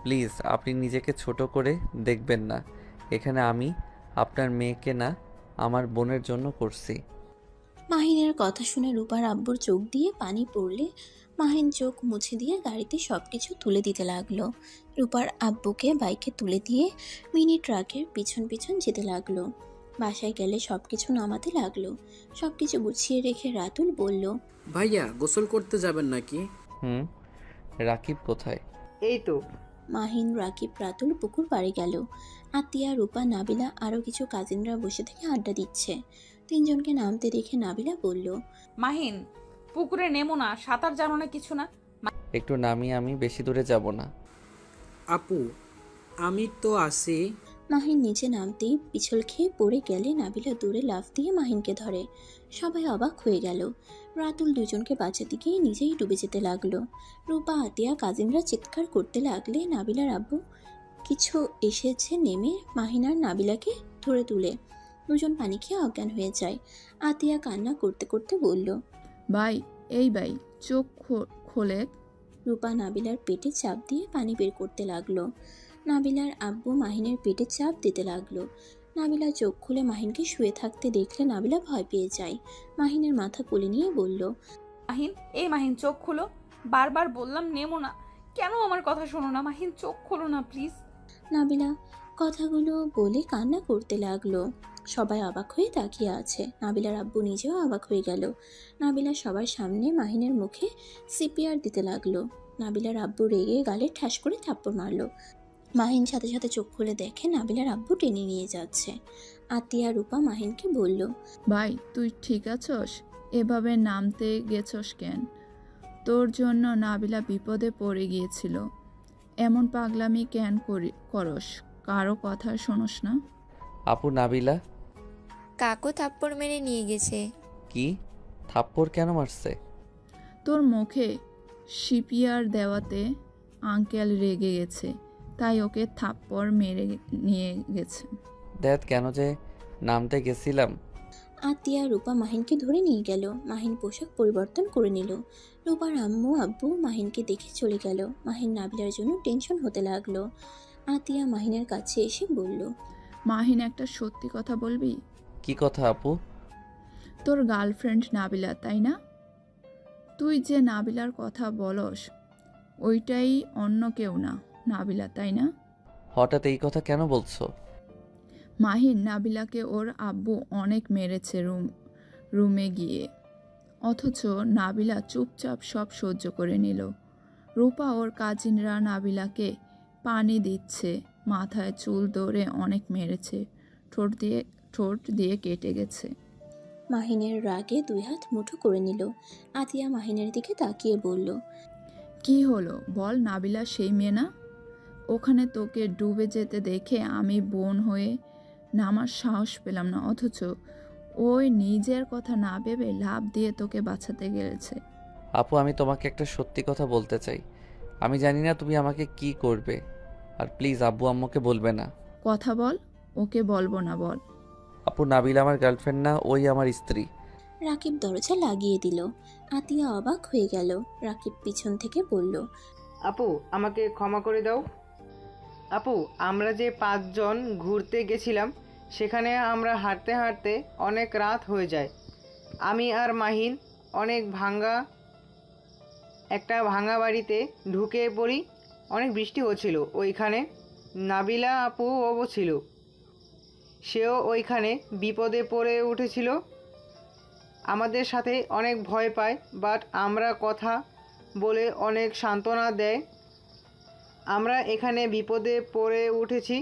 প্লিজ আপনি নিজেকে ছোট করে দেখবেন না। এখানে আমি আপনার মেয়েকে না, আমার বোনের জন্য করছি। মাহিনের কথা শুনে রূপার আব্বুর চোখ দিয়ে পানি পড়লে মাহিন চোখ মুছে দিয়ে গাড়িতে সবকিছু তুলে দিতে লাগলো। রূপার আব্বুকে বাইকে তুলে দিয়ে মিনি ট্রাকের পিছন পিছন যেতে লাগলো। বাসায় গেলে সবকিছু নামাতে লাগলো। সবকিছু গুছিয়ে রেখে রাতুল বলল, ভাইয়া গোসল করতে যাবেন নাকি? হুম, রাকিব কোথায়? এই তো। মাহিন, রাকিব, রাতুল পুকুর পাড়ে গেল। আতিয়া, রূপা, নাবিলা আরও কিছু কাজিনরা বসে থেকে আড্ডা দিচ্ছে। তিনজনকে নামতে দেখে নাবিলা বলল, মাহিন, পুকুরে নেমো না, সাঁতার জানো না কিছু না। একটু নামি, আমি বেশি দূরে যাব না। আপু আমি তো আসি। মাহিন নিচে নামতেই পিছল খেয়ে পড়ে গেলে নাবিলা দূরে লাফ দিয়ে মাহিনকে ধরে। সবাই অবাক হয়ে গেল। রাতুল দুজনকে বাঁচাতে গিয়ে নিজেই ডুবে যেতে লাগলো। রূপা, আতিয়া, কাজিনরা চিৎকার করতে লাগলে নাবিলার আব্বু কিছু এসেছে নেমে মাহিন আর নাবিলাকে ধরে তুলে। দুজন পানি খেয়ে অজ্ঞান হয়ে যায়। আতিয়া কান্না করতে করতে বলল, ভাই, এই ভাই, চোখ খোলে। রূপা নাবিলার পেটে চাপ দিয়ে পানি বের করতে লাগলো। নাবিলার আব্বু মাহিনের পেটে চাপ দিতে লাগলো। নাবিলা চোখ খুলে মাহিনকে শুয়ে থাকতে দেখলে নাবিলা ভয় পেয়ে যায়। মাহিনের মাথা কোলে নিয়ে বলল, মাহিন, এই মাহিন চোখ খুলো, বারবার বললাম নেমো না, কেন আমার কথা শোনো না? মাহিন চোখ খোলো না প্লিজ। নাবিলা কথাগুলো বলে কান্না করতে লাগলো। সবাই অবাক হয়ে তাকিয়ে আছে। নাবিলার আব্বু নিজেও অবাক হয়ে গেল। নাবিলা সবার সামনে মাহিনের মুখে সিপিআর দিতে লাগলো। নাবিলার আব্বু রেগে গালে ঠাস করে থাপ্পড় মারলো। মাহিন সাথে সাথে চোখ খুলে দেখে নাবিলার আব্বু টেনে নিয়ে যাচ্ছে। আতিয়া, রূপা মাহিনকে বলল, ভাই, তুই ঠিক আছস? এভাবে নামতে গেছস কেন? তোর জন্য নাবিলা বিপদে পড়ে গিয়েছিল। এমন পাগলামি কেন করস? কারো কথা শোনস না? আপু, নাবিলা। কাকু থাপ্পড় মেরে নিয়ে গেছে। কি? থাপ্পড় কেন মারছে? তোর মুখে সিপিআর দেওয়াতে আঙ্কেল রেগে গেছে, তাই ওকে থাপ্পড় মেরে নিয়ে গেছে। দেখ, কেন যে নামতে গেছিলাম। আতিয়া, রূপা মাহিনকে ধরে নিয়ে গেল। মাহিন পোশাক পরিবর্তন করে নিল। রূপার আম্মু আব্বু মাহিনকে দেখে চলে গেল। মাহিন নাবিলার জন্য টেনশন হতে লাগলো। আতিয়া মাহিনের কাছে এসে বলল, মাহিন, একটা সত্যি কথা বলবি? কি কথা আপু? তোর গার্লফ্রেন্ড নাবিলা, তাই না? তুই যে নাবিলার কথা বলস, ওইটাই অন্য কেউ না, নাবিলা, তাই না? হঠাৎ এই কথা কেন বলছো? মাহিন, নাবিলাকে ওর আব্বু অনেক মেরেছে রুমে গিয়ে, অথচ নাবিলা চুপচাপ সব সহ্য করে নিল। রূপা ওর কাজিনরা নাবিলাকে পানি দিচ্ছে, মাথায় চুল ধরে অনেক মেরেছে, ঠোঁট দিয়ে কেটে গেছে। মাহিনের রাগে দুই হাত মুঠো করে নিল। আতিয়া মাহিনের দিকে তাকিয়ে বলল, কি হলো বল, নাবিলা সেই মেয়ে না? ওখানে তোকে ডুবে যেতে দেখে আমি বোন হয়ে নামার সাহস পেলাম না, অথচ ওই নিজের কথা না ভেবে লাফ দিয়ে তোকে বাঁচাতে গেছে। আপু, আমি তোমাকে একটা সত্যি কথা বলতে চাই। আমি জানি না তুমি আমাকে কি করবে, আর প্লিজ আব্বু আম্মুকে বলবে না। কথা বল। ওকে বলবো না, বল। আপু, নাবিলা আমার গার্লফ্রেন্ড না, ওই আমার স্ত্রী। রাকিব দরজা লাগিয়ে দিল। আতিয়া অবাক হয়ে গেল। রাকিব পিছন থেকে বলল, আপু, আমাকে ক্ষমা করে দাও। আপু, আমরা যে 5 জন ঘুরতে গেছিলাম, সেখানে আমরা হাঁটতে হাঁটতে অনেক রাত হয়ে যায়। আমি আর মাহিন একটা ভাঙা বাড়িতে ঢুকে পড়ি। অনেক বৃষ্টি হচ্ছিল ওইখানে। নাবিলা আপুও ছিল, সেও ওইখানে বিপদে পড়ে উঠেছিল। আমাদের সাথে অনেক ভয় পায়, বাট আমরা কথা বলে অনেক সান্ত্বনা দেয়। আমরা এখানে বিপদে পড়ে উঠেছি।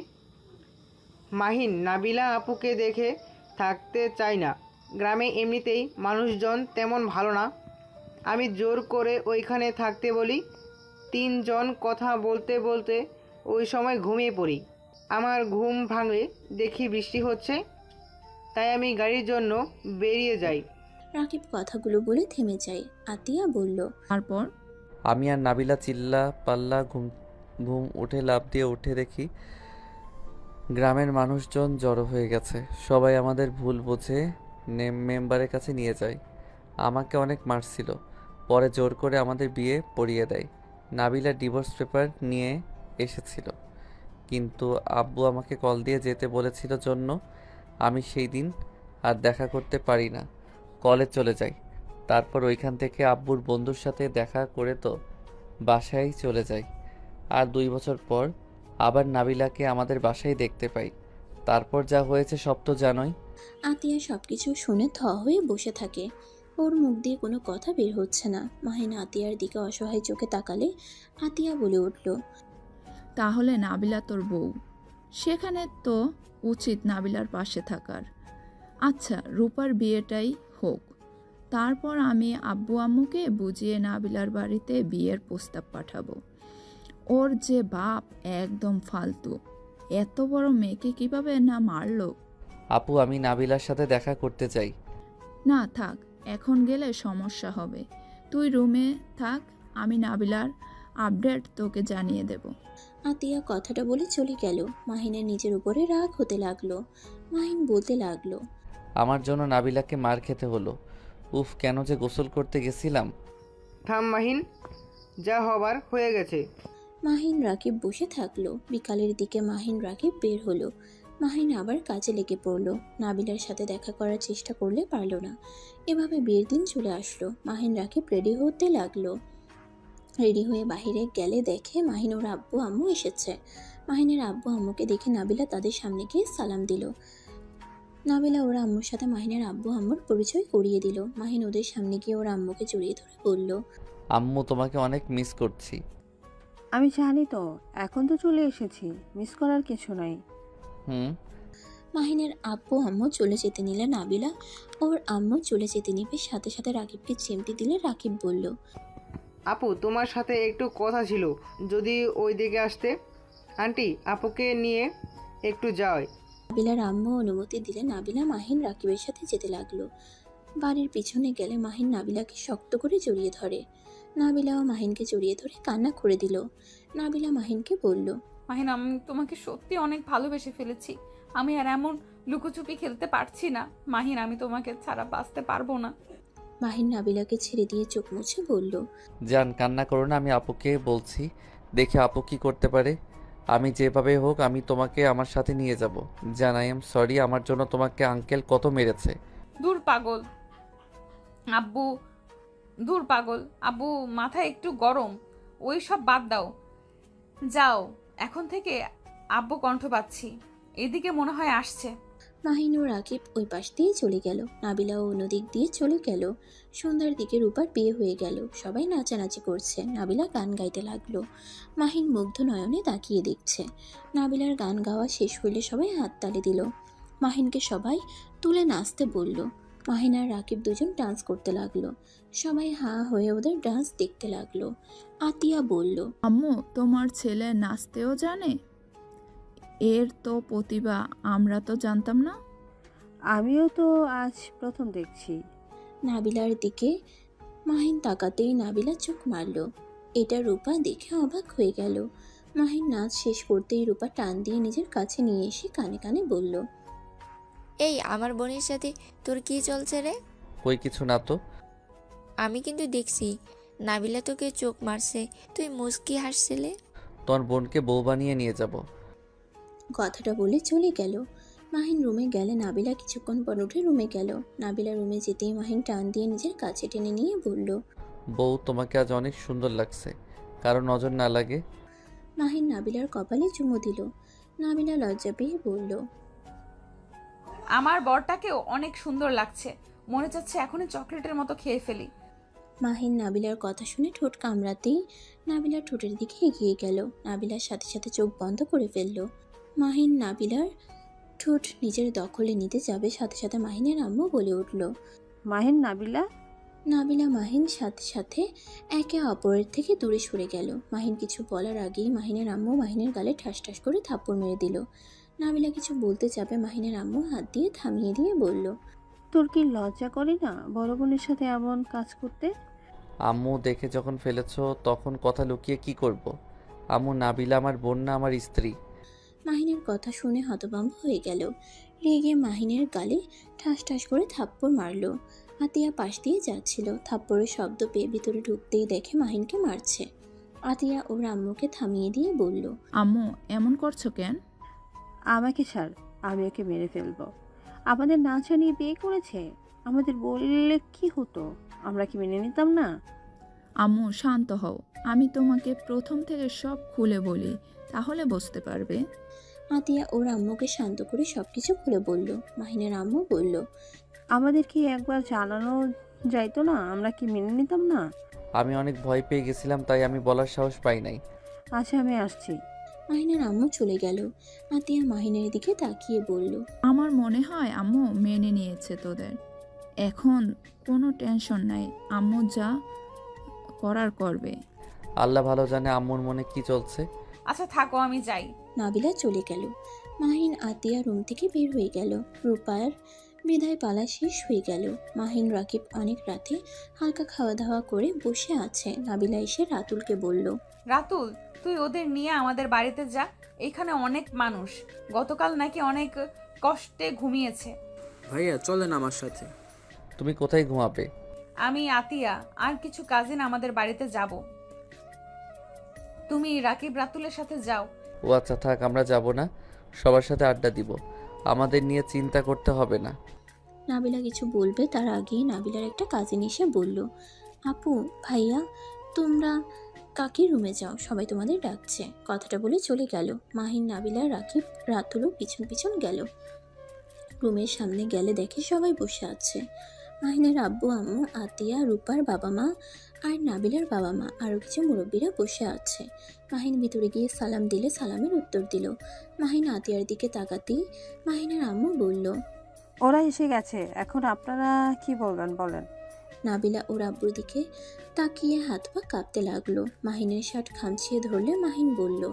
মাহিন নাবিলা আপুকে দেখে থাকতে চাই না। গ্রামে এমনিতেই মানুষজন তেমন ভালো না। আমি জোর করে ওইখানে থাকতে বলি। 3 জন কথা বলতে বলতে ওই সময় ঘুমিয়ে পড়ি। আমার ঘুম ভাঙে, দেখি বৃষ্টি হচ্ছে, তাই আমি গাড়ির জন্য বেরিয়ে যাই। রাকিব কথাগুলো বলে থেমে যায়। আতিয়া বলল, তারপর? আমি আর নাবিলা চিল্লা পাল্লা ঘুম উঠে লাফ দিয়ে উঠে দেখি গ্রামের মানুষজন জড়ো হয়ে গেছে। সবাই আমাদের ভুল বুঝে মেম্বারের কাছে নিয়ে যায়। আমাকে অনেক মারছিল, পরে জোর করে আমাদের বিয়ে পড়িয়ে দেয়। নাবিলা ডিভোর্স পেপার নিয়ে এসেছিল, কিন্তু আব্বু আমাকে কল দিয়ে যেতে বলেছিল জন্য আমি সেই দিন আর দেখা করতে পারি না। কলেজ চলে যাই, তারপর ওইখান থেকে আব্বুর বন্ধুর সাথে দেখা করে তো বাসায় চলে যাই। আর 2 বছর পর আবার নাবিলাকে আমাদের বাসায় দেখতে পাই। তারপর যা হয়েছে সব তো জানোই। আতিয়া সবকিছু শুনে থ হয়ে বসে থাকে। ওর মুখ দিয়ে কোনো কথা বের হচ্ছে না। মাহিন আতিয়ার দিকে অসহায় চোখে তাকালে আতিয়া বলে উঠল, তাহলে নাবিলা তোর বউ, সেখানে তো উচিত নাবিলার পাশে থাকার। আচ্ছা, রূপার বিয়েটাই হোক, তারপর আমি আব্বু আম্মুকে বুঝিয়ে নাবিলার বাড়িতে বিয়ের প্রস্তাব পাঠাবো। ওর যে বাপ একদম ফালতু, এত বড় মেয়েকে কিভাবে না মারলো। আপু, আমি নাবিলার সাথে দেখা করতে চাই। না থাক, এখন গেলে সমস্যা হবে। তুই রুমে থাক, আমি নাবিলার আপডেট তোকে জানিয়ে দেব। আতিয়া কথাটা বলে চলে গেল। মাহিনের নিজের উপরে রাগ হতে লাগলো। মাহিন বলতে লাগলো, আমার জন্য নাবিলাকে মার খেতে হলো। উফ, কেন যে গোসল করতে গেছিলাম। থাম মাহিন, যা হবার হয়ে গেছে। মাহিন রাকিব বসে থাকলো। বিকালের দিকে মাহিন রাকিব বের হলো। মাহিন আবার কাজে লেগে পড়লো। নাবিলার সাথে দেখা করার চেষ্টা করলে পারলো না। এভাবে বিয়ের দিন চলে আসলো। মাহিন রাকিব রেডি হতে লাগলো। রেডি হয়ে বাইরে গেলে দেখে মাহিন ওর আব্বু আম্মু এসেছে। মাহিনের আব্বু আম্মুকে দেখে নাবিলা তাদের সামনে গিয়ে সালাম দিল। নাবিলা ওর আম্মুর সাথে মাহিনের আব্বু আম্মুর পরিচয় করিয়ে দিল। মাহিন ওদের সামনে গিয়ে ওর আম্মুকে জড়িয়ে ধরে বলল, আম্মু, তোমাকে অনেক মিস করছি। আমি জানি তো, এখন তো চলে এসেছি, মিস করার কিছু নাই। হুম। মাহিনের আব্বু আম্মু চলে যেতে নিলে নাবিলা ওর আম্মু চলে যেতে নিবে। সাথে সাথে রাকিবকে চিমটি দিলে রাকিব বলল, আপু, তোমার সাথে একটু কথা ছিল, যদি ওই দিকে আসতে। আন্টি, আপুকে নিয়ে একটু যাই। নাবিলার আম্মু অনুমতি দিলে নাবিলা মাহিন রাকিবের সাথে যেতে লাগলো। বাড়ির পিছনে গেলে মাহিন নাবিলাকে শক্ত করে জড়িয়ে ধরে। নাবিলাও মাহিনকে জড়িয়ে ধরে কান্না করে দিল। নাবিলা মাহিনকে বলল, মাহিন, আমি তোমাকে সত্যি অনেক ভালোবেসে ফেলেছি। আমি আর এমন লুকোচুপি খেলতে পারছি না। মাহিন, আমি তোমাকে ছাড়া বাঁচতে পারবো না। মাহিন নাবিলাকে ছেড়ে দিয়ে চোখ মুছে বলল, জান, কান্না করো না, আমি আপুকে বলছি, দেখে আপু কি করতে পারে। আমি যেভাবে হোক আমি তোমাকে আমার সাথে নিয়ে যাব। জান, আই এম সরি, আমার জন্য তোমাকে আঙ্কেল কত মেরেছে। দূর পাগল আব্বু, দূর পাগল আব্বু, মাথা একটু গরম, ওই সব বাদ দাও। যাও, এখন থেকে আব্বু কণ্ঠ পাচ্ছি, এদিকে মনে হয় আসছে। মাহিন ও রাকিব ওই পাশ দিয়ে চলে গেল। নাবিলাও অন্যদিক দিয়ে চলে গেল। সন্ধ্যার দিকে রূপার বিয়ে হয়ে গেল। সবাই নাচানাচি করছে। নাবিলা গান গাইতে লাগলো। মাহিন মুগ্ধ নয়নে তাকিয়ে দেখছে। নাবিলার গান গাওয়া শেষ হইলে সবাই হাততালি দিল। মাহিনকে সবাই তুলে নাচতে বলল। মাহিন আর রাকিব দুজন ডান্স করতে লাগলো। সবাই হাঁ হয়ে ওদের ডান্স দেখতে লাগলো। আতিয়া বলল, আম্মু, তোমার ছেলে নাচতেও জানে? এর তো প্রতিভা, আমরা তো জানতাম না। আমিও তো আজ প্রথম দেখছি। নাবিলার দিকে মাহিন তাকাতেই নাবিলা চোখ মারল। এটা রূপা দেখে অবাক হয়ে গেল। মাহিন নাচ শেষ করতেই রূপা টান দিয়ে নিজের কাছে নিয়ে এসে কানে কানে বলল, এই আমার বোনের সাথে তোর কি চলছে রে? কই কিছু না তো। আমি কিন্তু দেখছি নাবিলা তোকে চোখ মারছে, তুই মুচকি হাসছিলে। তোমার বোনকে বউ বানিয়ে নিয়ে যাব। কথাটা বলে চলে গেল। মাহিন রুমে গেলে নাবিলা কিছুক্ষণ পর উঠে রুমে গেল। নাবিলা রুমে যেতেই মাহিন টান দিয়ে নিজের কাছে টেনে নিয়ে বলল, বউ, তোমাকে আজ অনেক সুন্দর লাগছে, কারো নজর না লাগে। মাহিন নাবিলার কপালে চুমু দিল। নাবিলা লজ্জা পেয়ে বলল, আমার বরটাকেও অনেক সুন্দর লাগছে, মনে চাচ্ছে এখনই চকলেটের মতো খেয়ে ফেলি। মাহিন নাবিলার কথা শুনে ঠোঁট কামড়াতেই নাবিলার ঠোঁটের দিকে এগিয়ে গেল। নাবিলার সাথে সাথে চোখ বন্ধ করে ফেলল। মাহিন নাবিলার ঠোঁট নিজের দখলে নিতে যাবে, সাথে সাথে মাহিনের আম্মু বলে উঠল। মাহিন, নাবিলা। নাবিলা মাহিন সাথে সাথে একে অপরের থেকে দূরে সরে গেল। মাহিন কিছু বলার আগেই মাহিনের আম্মু মাহিনের গালে ঠাস ঠাস করে থাপ্পড় মেরে দিল। নাবিলা কিছু বলতে যাবে, মাহিনের আম্মু হাত দিয়ে থামিয়ে দিয়ে বলল, তোর কি লজ্জা করে না বড় বোনের সাথে এমন কাজ করতে? আম্মু, দেখে যখন ফেলেছো তখন কথা লুকিয়ে কি করব। আম্মু, নাবিলা আমার বোন না, আমার স্ত্রী। মাহিনের কথা শুনে হতভম্ব হয়ে গেল। রেগে মাহিনের গালে ঠাস ঠাস করে থাপ্পড় মারল। আতিয়া পাশ দিয়ে যাচ্ছিল। থাপ্পড়ের শব্দ পেয়ে ভিতরে ঢুকতেই দেখে মাহিনকে মারছে। আতিয়া ওর আম্মুকে থামিয়ে দিয়ে বলল, আম্মু, এমন করছো কেন? আমাকে ছাড়, আমি ওকে মেরে ফেলবো। আমাদের না জানিয়ে বিয়ে করেছে। আমাদের বললে কি হতো? আমরা কি মেনে নিতাম না? আম্মু শান্ত হও, আমি তোমাকে প্রথম থেকে সব খুলে বলি, তাহলে বুঝতে পারবে। আতিয়া ওর আম্মুকে শান্ত করে সবকিছু খুলে বলল। মাহিনের আম্মু বলল, আমাদের কি একবার জানানো যাইতো না? আমরা কি মেনে নিতাম না? আমি অনেক ভয় পেয়ে গেছিলাম, তাই আমি বলার সাহস পাই নাই। আচ্ছা, আমি আসছি। মাহিনের আম্মু চলে গেল। আতিয়া মাহিনের দিকে তাকিয়ে বলল, আমার মনে হয় আম্মু মেনে নিয়েছে তোদের, এখন কোনো টেনশন নাই, আম্মু যা করার করবে। আল্লাহ ভালো জানে আম্মুর মনে কি চলছে। আচ্ছা থাকো, আমি যাই। নাবিলা চলে গেল। মাহিন আতিয়া রুম থেকে বের হয়ে গেল। রূপার বিদায় পালা শেষ হয়ে গেল। মাহিন রাকিব অনেক রাতে হালকা খাওয়া দাওয়া করে বসে আছে। নাবিলা এসে রাতুলকে বলল, রাতুল, তুই ওদের নিয়ে আমাদের বাড়িতে যা। এখানে অনেক মানুষ, গতকাল নাকি অনেক কষ্টে ঘুমিয়েছে। ভাইয়া চলেন আমার সাথে। তুমি কোথায় ঘুমাবে? আমি, আতিয়া আর কিছু কাজিন আমাদের বাড়িতে যাব। তুমি রাকিব রাতুলের সাথে যাও। ও আচ্ছা থাক, আমরা যাব না, সবার সাথে আড্ডা দিব। আমাদের নিয়ে চিন্তা করতে হবে না। নাবিলা কিছু বলবে তার আগেই নাবিলার একটা কাজিন এসে বলল, আপু ভাইয়া তোমরা কাকির রুমে যাও, সবাই তোমাদের ডাকছে। কথাটা বলে চলে গেল। মাহিন, নাবিলা, রাকিব, রাতুলও পিছন পিছন গেল। রুমের সামনে গেলে দেখে সবাই বসে আছে। মাহিনের আব্বু আম্মু, আতিয়া, রূপার বাবা মা আর নাবিলার বাবা মা, আরও কিছু মুরব্বীরা বসে আছে। মাহিন ভিতরে গিয়ে সালাম দিলে সালামের উত্তর দিল। মাহিন আতিয়ার দিকে তাকাতেই মাহিনের আম্মু বলল, ওরা এসে গেছে, এখন আপনারা কি বলবেন বলেন। নাবিলা ওর আব্বুর দিকে তাকিয়ে হাত পা কাঁপতে লাগলো। মাহিনের শার্ট খামচিয়ে ধরলে মাহিন বলল,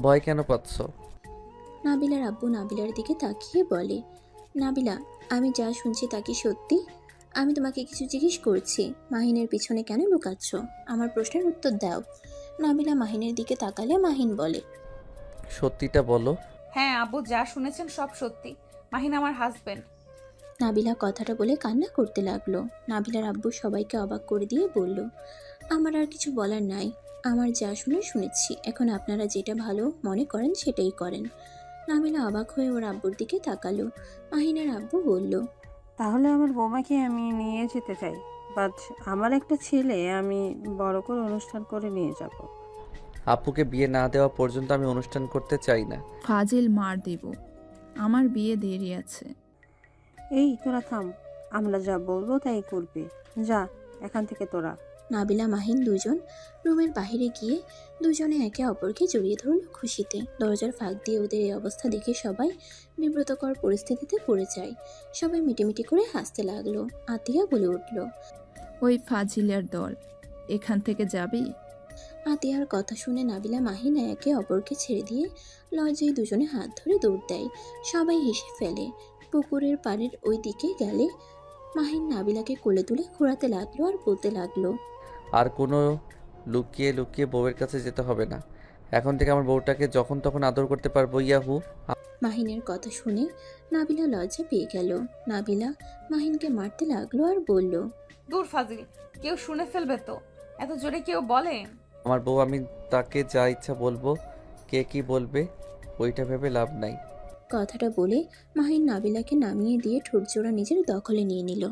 ভয় কেন পাচ্ছ? নাবিলার আব্বু নাবিলার দিকে তাকিয়ে বলে, নাবিলা আমি যা শুনছি তা কি সত্যি? আমি তোমাকে কিছু জিজ্ঞেস করছি, মাহিনের পিছনে কেন লুকাচ্ছ? আমার প্রশ্নের উত্তর দাও। নাবিলা মাহিনের দিকে তাকালে মাহিন বলে, সত্যিটা বলো। হ্যাঁ আব্বু, যা শুনেছেন সব সত্যি। মাহিন আমার হাজবেন্ড। নাবিলা কথাটা বলে কান্না করতে লাগলো। নাবিলার আব্বু সবাইকে অবাক করে দিয়ে বলল, আমার আর কিছু বলার নাই, আমার যা শুনেছি, এখন আপনারা যেটা ভালো মনে করেন সেটাই করেন। নাবিলা অবাক হয়ে ওর আব্বুর দিকে তাকালো। মাহিনের আব্বু বলল, তাহলে আমার বৌমাকে আমি নিয়ে যেতে চাই, বাট আমার একটা ছেলে আমি বড় করে অনুষ্ঠান করে নিয়ে যাব। আপুকে বিয়ে না দেওয়া পর্যন্ত আমি অনুষ্ঠান করতে চাই না। ফাজিল মার দিব, আমার বিয়ে দেরি আছে। এই তোরা থাম, আমরা যা বলবো তাই করবে, যা এখান থেকে তোরা। নাবিলা মাহিন দুজন রুমের বাইরে গিয়ে দুজনে একে অপরকে জড়িয়ে ধরল খুশিতে। দরজার ফাঁক দিয়ে ওদের এই অবস্থা দেখে সবাই বিব্রতকর পরিস্থিতিতে পড়ে যায়। সবাই মিটিমিটি করে হাসতে লাগলো। আতিয়া বলে উঠল, ওই ফাজিলের দল, এখান থেকে যাবি? আতিয়ার কথা শুনে নাবিলা মাহিন একে অপরকে ছেড়ে দিয়ে লজ্জায় দুজনে হাত ধরে দৌড় দেয়। সবাই হেসে ফেলে। পুকুরের পাড়ের ওই দিকে গেলে মাহিন নাবিলাকে কোলে তুলে ঘোরাতে লাগলো আর বলতে লাগলো, আর কোনো লুকিয়ে লুকিয়ে বউয়ের কাছে যেতে হবে না। এখন থেকে আমার বউটাকে যখন তখন আদর করতে পারবো। ইয়াহু। মাহিনের কথা শুনে নাবিলা লজ্জা পেয়ে গেল। নাবিলা মাহিনকে মারতে লাগলো আর বলল, দূর ফাজিল, কেউ শুনে ফেলবে তো, এত জোরে কেউ বলে? আমার বউ, আমি তাকে যা ইচ্ছা বলবো, কে কি বলবে ওইটা ভেবে লাভ নাই। কথাটা বলে মাহিন নাবিলাকে নামিয়ে দিয়ে ঠোঁটজোড়া নিজের দখলে নিয়ে নিল।